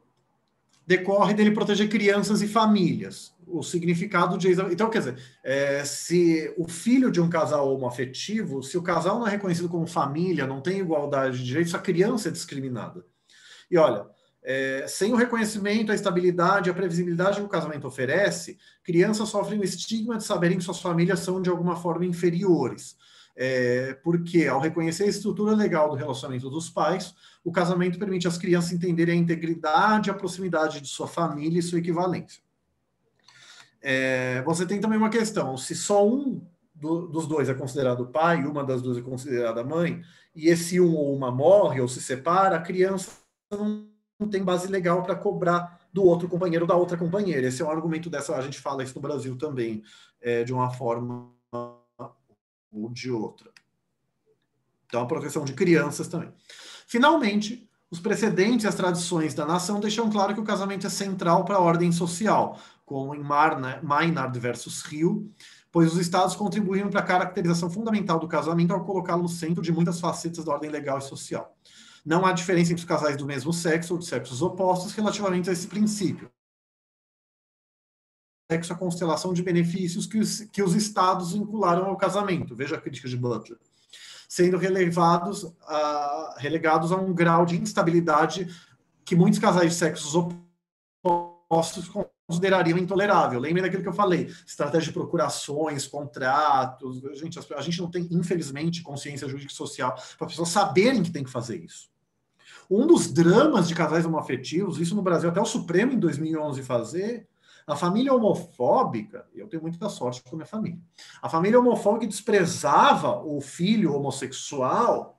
decorre dele proteger crianças e famílias. O significado de... Então, quer dizer, se o filho de um casal homoafetivo, se o casal não é reconhecido como família, não tem igualdade de direitos, a criança é discriminada. E olha, Sem o reconhecimento, a estabilidade, a previsibilidade que o casamento oferece, crianças sofrem o estigma de saberem que suas famílias são de alguma forma inferiores. Porque, ao reconhecer a estrutura legal do relacionamento dos pais, o casamento permite às crianças entenderem a integridade e a proximidade de sua família e sua equivalência. Você tem também uma questão: se só um dos dois é considerado pai, e uma das duas é considerada mãe, e esse um ou uma morre ou se separa, a criança não tem base legal para cobrar do outro companheiro ou da outra companheira. Esse é um argumento a gente fala isso no Brasil também, de uma forma ou de outra. Então, a proteção de crianças também. Finalmente, os precedentes e as tradições da nação deixam claro que o casamento é central para a ordem social, como em Maynard versus Hill, pois os estados contribuíram para a caracterização fundamental do casamento ao colocá-lo no centro de muitas facetas da ordem legal e social. Não há diferença entre os casais do mesmo sexo ou de sexos opostos relativamente a esse princípio. A constelação de benefícios que os estados vincularam ao casamento, veja a crítica de Butler, sendo relegados a um grau de instabilidade que muitos casais de sexos opostos considerariam intolerável. Lembrem daquilo que eu falei, estratégia de procurações, contratos. Gente, a gente não tem, infelizmente, consciência jurídica e social para as pessoas saberem que tem que fazer isso. Um dos dramas de casais homoafetivos, isso no Brasil até o Supremo em 2011 fazer, a família homofóbica, eu tenho muita sorte com a minha família, a família homofóbica desprezava o filho homossexual,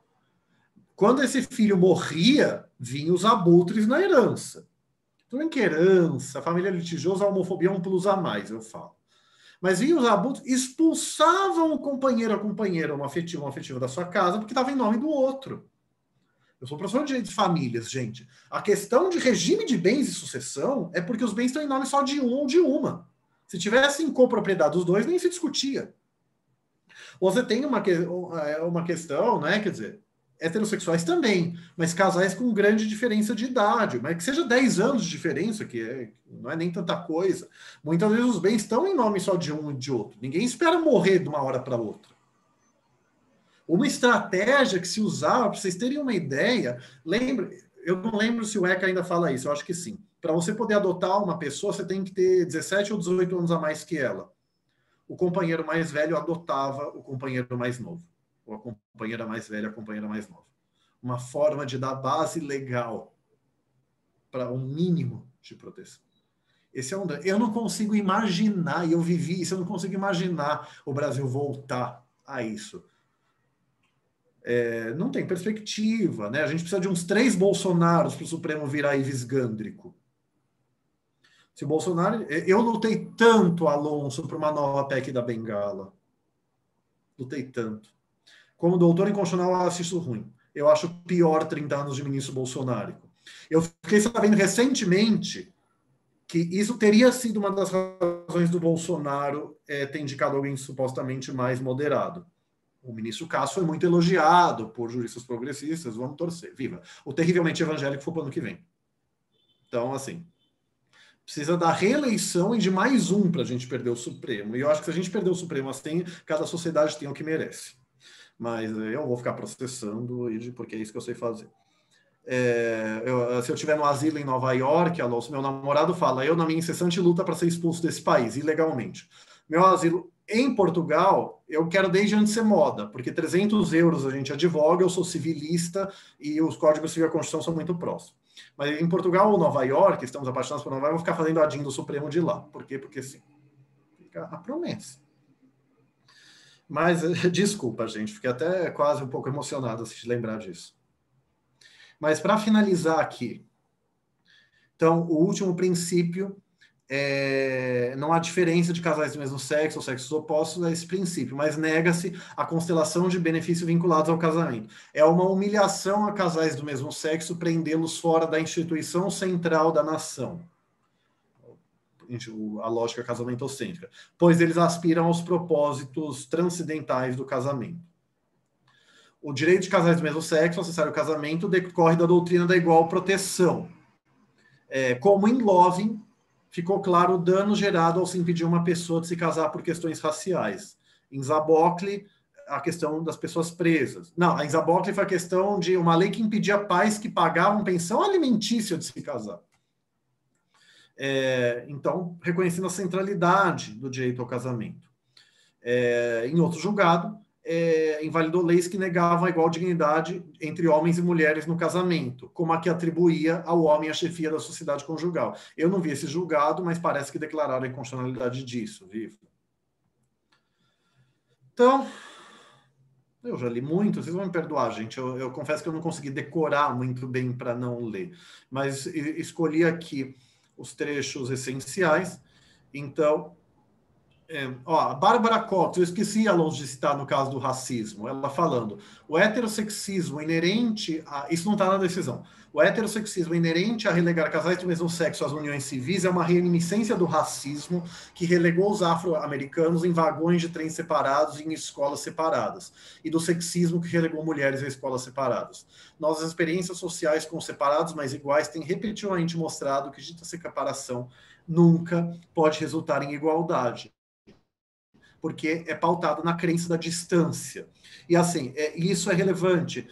quando esse filho morria, vinham os abutres na herança. Tudo bem que herança, família litigiosa, a homofobia é um plus a mais, eu falo. Mas vinham os abutres, expulsavam o companheiro, a companheira homoafetiva da sua casa, porque estava em nome do outro. Eu sou professor de direito de famílias, gente. A questão de regime de bens e sucessão é porque os bens estão em nome só de um ou de uma. Se tivessem copropriedade dos dois, nem se discutia. Você tem uma questão, né? Quer dizer, heterossexuais também, mas casais com grande diferença de idade, mas que seja 10 anos de diferença, não é nem tanta coisa. Muitas vezes os bens estão em nome só de um e de outro. Ninguém espera morrer de uma hora para outra. Uma estratégia que se usava, para vocês terem uma ideia, eu não lembro se o ECA ainda fala isso, eu acho que sim. Para você poder adotar uma pessoa, você tem que ter 17 ou 18 anos a mais que ela. O companheiro mais velho adotava o companheiro mais novo. Ou a companheira mais velha, a companheira mais nova. Uma forma de dar base legal para um mínimo de proteção. Esse é um drama. Eu não consigo imaginar, e eu vivi isso, eu não consigo imaginar o Brasil voltar a isso. Não tem perspectiva, né? A gente precisa de uns 3 Bolsonaros para o Supremo virar Ives Gândrico. Se o Bolsonaro... Eu lutei tanto, Alonso, para uma nova PEC da Bengala. Lutei tanto. Como doutor em constitucional, eu acho isso ruim. Eu acho pior 30 anos de ministro Bolsonaro. Eu fiquei sabendo recentemente que isso teria sido uma das razões do Bolsonaro ter indicado alguém supostamente mais moderado. O ministro Cássio foi muito elogiado por juristas progressistas, vamos torcer, viva. O terrivelmente evangélico foi para o ano que vem. Então, assim, precisa da reeleição e de mais um para a gente perder o Supremo. E eu acho que se a gente perder o Supremo assim, cada sociedade tem o que merece. Mas eu vou ficar processando, porque é isso que eu sei fazer. Se eu estiver no asilo em Nova York, Alonso, meu namorado fala, eu na minha incessante luta para ser expulso desse país, ilegalmente. Meu asilo em Portugal, eu quero desde antes ser moda, porque 300 euros a gente advoga, eu sou civilista e os códigos civil e a Constituição são muito próximos. Mas em Portugal ou Nova York, estamos apaixonados por Nova York, eu vou ficar fazendo a DIN do Supremo de lá. Por quê? Porque sim. Fica a promessa. Mas, desculpa, gente, fiquei até quase um pouco emocionado se lembrar disso. Mas, para finalizar aqui, então, o último princípio, não há diferença de casais do mesmo sexo ou sexos opostos, é esse princípio, mas nega-se a constelação de benefícios vinculados ao casamento. É uma humilhação a casais do mesmo sexo prendê-los fora da instituição central da nação. A lógica casamentocêntrica, pois eles aspiram aos propósitos transcendentais do casamento. O direito de casais do mesmo sexo, ao cessar o casamento, decorre da doutrina da igual proteção. Como em Loving, ficou claro o dano gerado ao se impedir uma pessoa de se casar por questões raciais. Em Zabocli, a questão das pessoas presas. Não, a Isa Bockley foi a questão de uma lei que impedia pais que pagavam pensão alimentícia de se casar. Então, reconhecendo a centralidade do direito ao casamento. Em outro julgado, invalidou leis que negavam a igual dignidade entre homens e mulheres no casamento, como a que atribuía ao homem a chefia da sociedade conjugal. Eu não vi esse julgado, mas parece que declararam a inconstitucionalidade disso, viu? Então, eu já li muito, vocês vão me perdoar, gente. Eu confesso que eu não consegui decorar muito bem para não ler, mas escolhi aqui os trechos essenciais. Então, a Bárbara Cox, eu esqueci, Alonso, de citar no caso do racismo, ela falando, o heterossexismo inerente a... Isso não está na decisão. O heterossexismo inerente a relegar casais do mesmo sexo às uniões civis é uma reminiscência do racismo que relegou os afro-americanos em vagões de trens separados e em escolas separadas, e do sexismo que relegou mulheres a escolas separadas. Nossas experiências sociais com separados mas iguais têm repetidamente mostrado que dita separação nunca pode resultar em igualdade, porque é pautado na crença da distância. E assim, isso é relevante.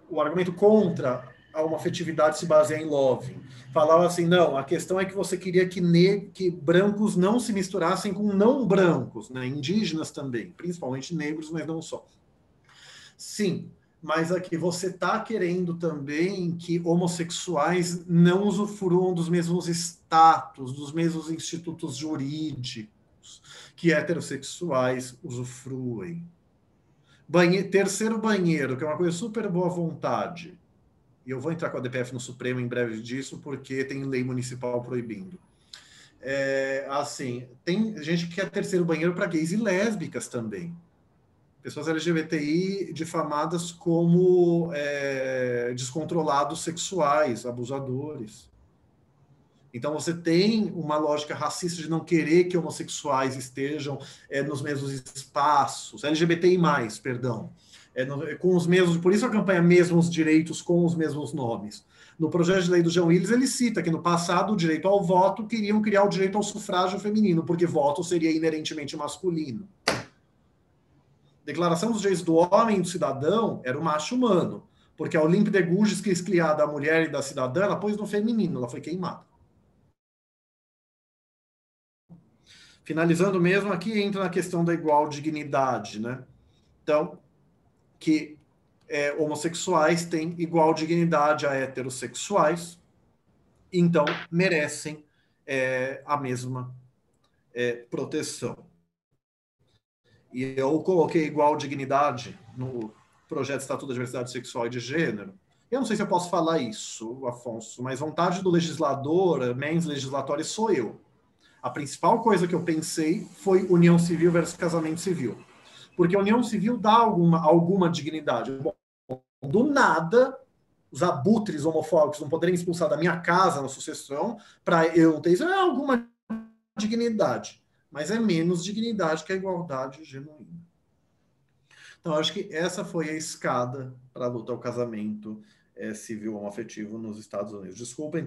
O argumento contra a homoafetividade se baseia em Loving. Falava assim, não, a questão é que você queria que brancos não se misturassem com não brancos, né? Indígenas também, principalmente negros, mas não só. Sim, mas aqui você está querendo também que homossexuais não usufruam dos mesmos status, dos mesmos institutos jurídicos que heterossexuais usufruem. Terceiro banheiro, que é uma coisa super boa vontade. E eu vou entrar com a DPF no Supremo em breve disso, porque tem lei municipal proibindo. Assim, tem gente que quer terceiro banheiro para gays e lésbicas também. Pessoas LGBTI difamadas como descontrolados sexuais, abusadores. Então, você tem uma lógica racista de não querer que homossexuais estejam nos mesmos espaços, LGBTI+, perdão, com os mesmos, por isso a campanha Mesmos Direitos com os mesmos nomes. No projeto de lei do Jean Willis, ele cita que no passado o direito ao voto queriam criar o direito ao sufrágio feminino, porque voto seria inerentemente masculino. Declaração dos Direitos do Homem e do Cidadão era o macho humano, porque a Olympe de Gouges, que criada da mulher e da cidadã, ela pôs no feminino, ela foi queimada. Finalizando mesmo, aqui entra na questão da igual dignidade, né? Então, que homossexuais têm igual dignidade a heterossexuais, então merecem a mesma proteção. E eu coloquei igual dignidade no projeto de Estatuto da Diversidade Sexual e de Gênero. Eu não sei se eu posso falar isso, Afonso, mas vontade do legislador, mens legislatória, sou eu. A principal coisa que eu pensei foi união civil versus casamento civil. Porque a união civil dá alguma dignidade. Bom, do nada, os abutres homofóbicos não poderem expulsar da minha casa na sucessão para eu ter isso, alguma dignidade. Mas é menos dignidade que a igualdade genuína. Então, acho que essa foi a escada para a luta ao casamento civil homoafetivo nos Estados Unidos. Desculpem.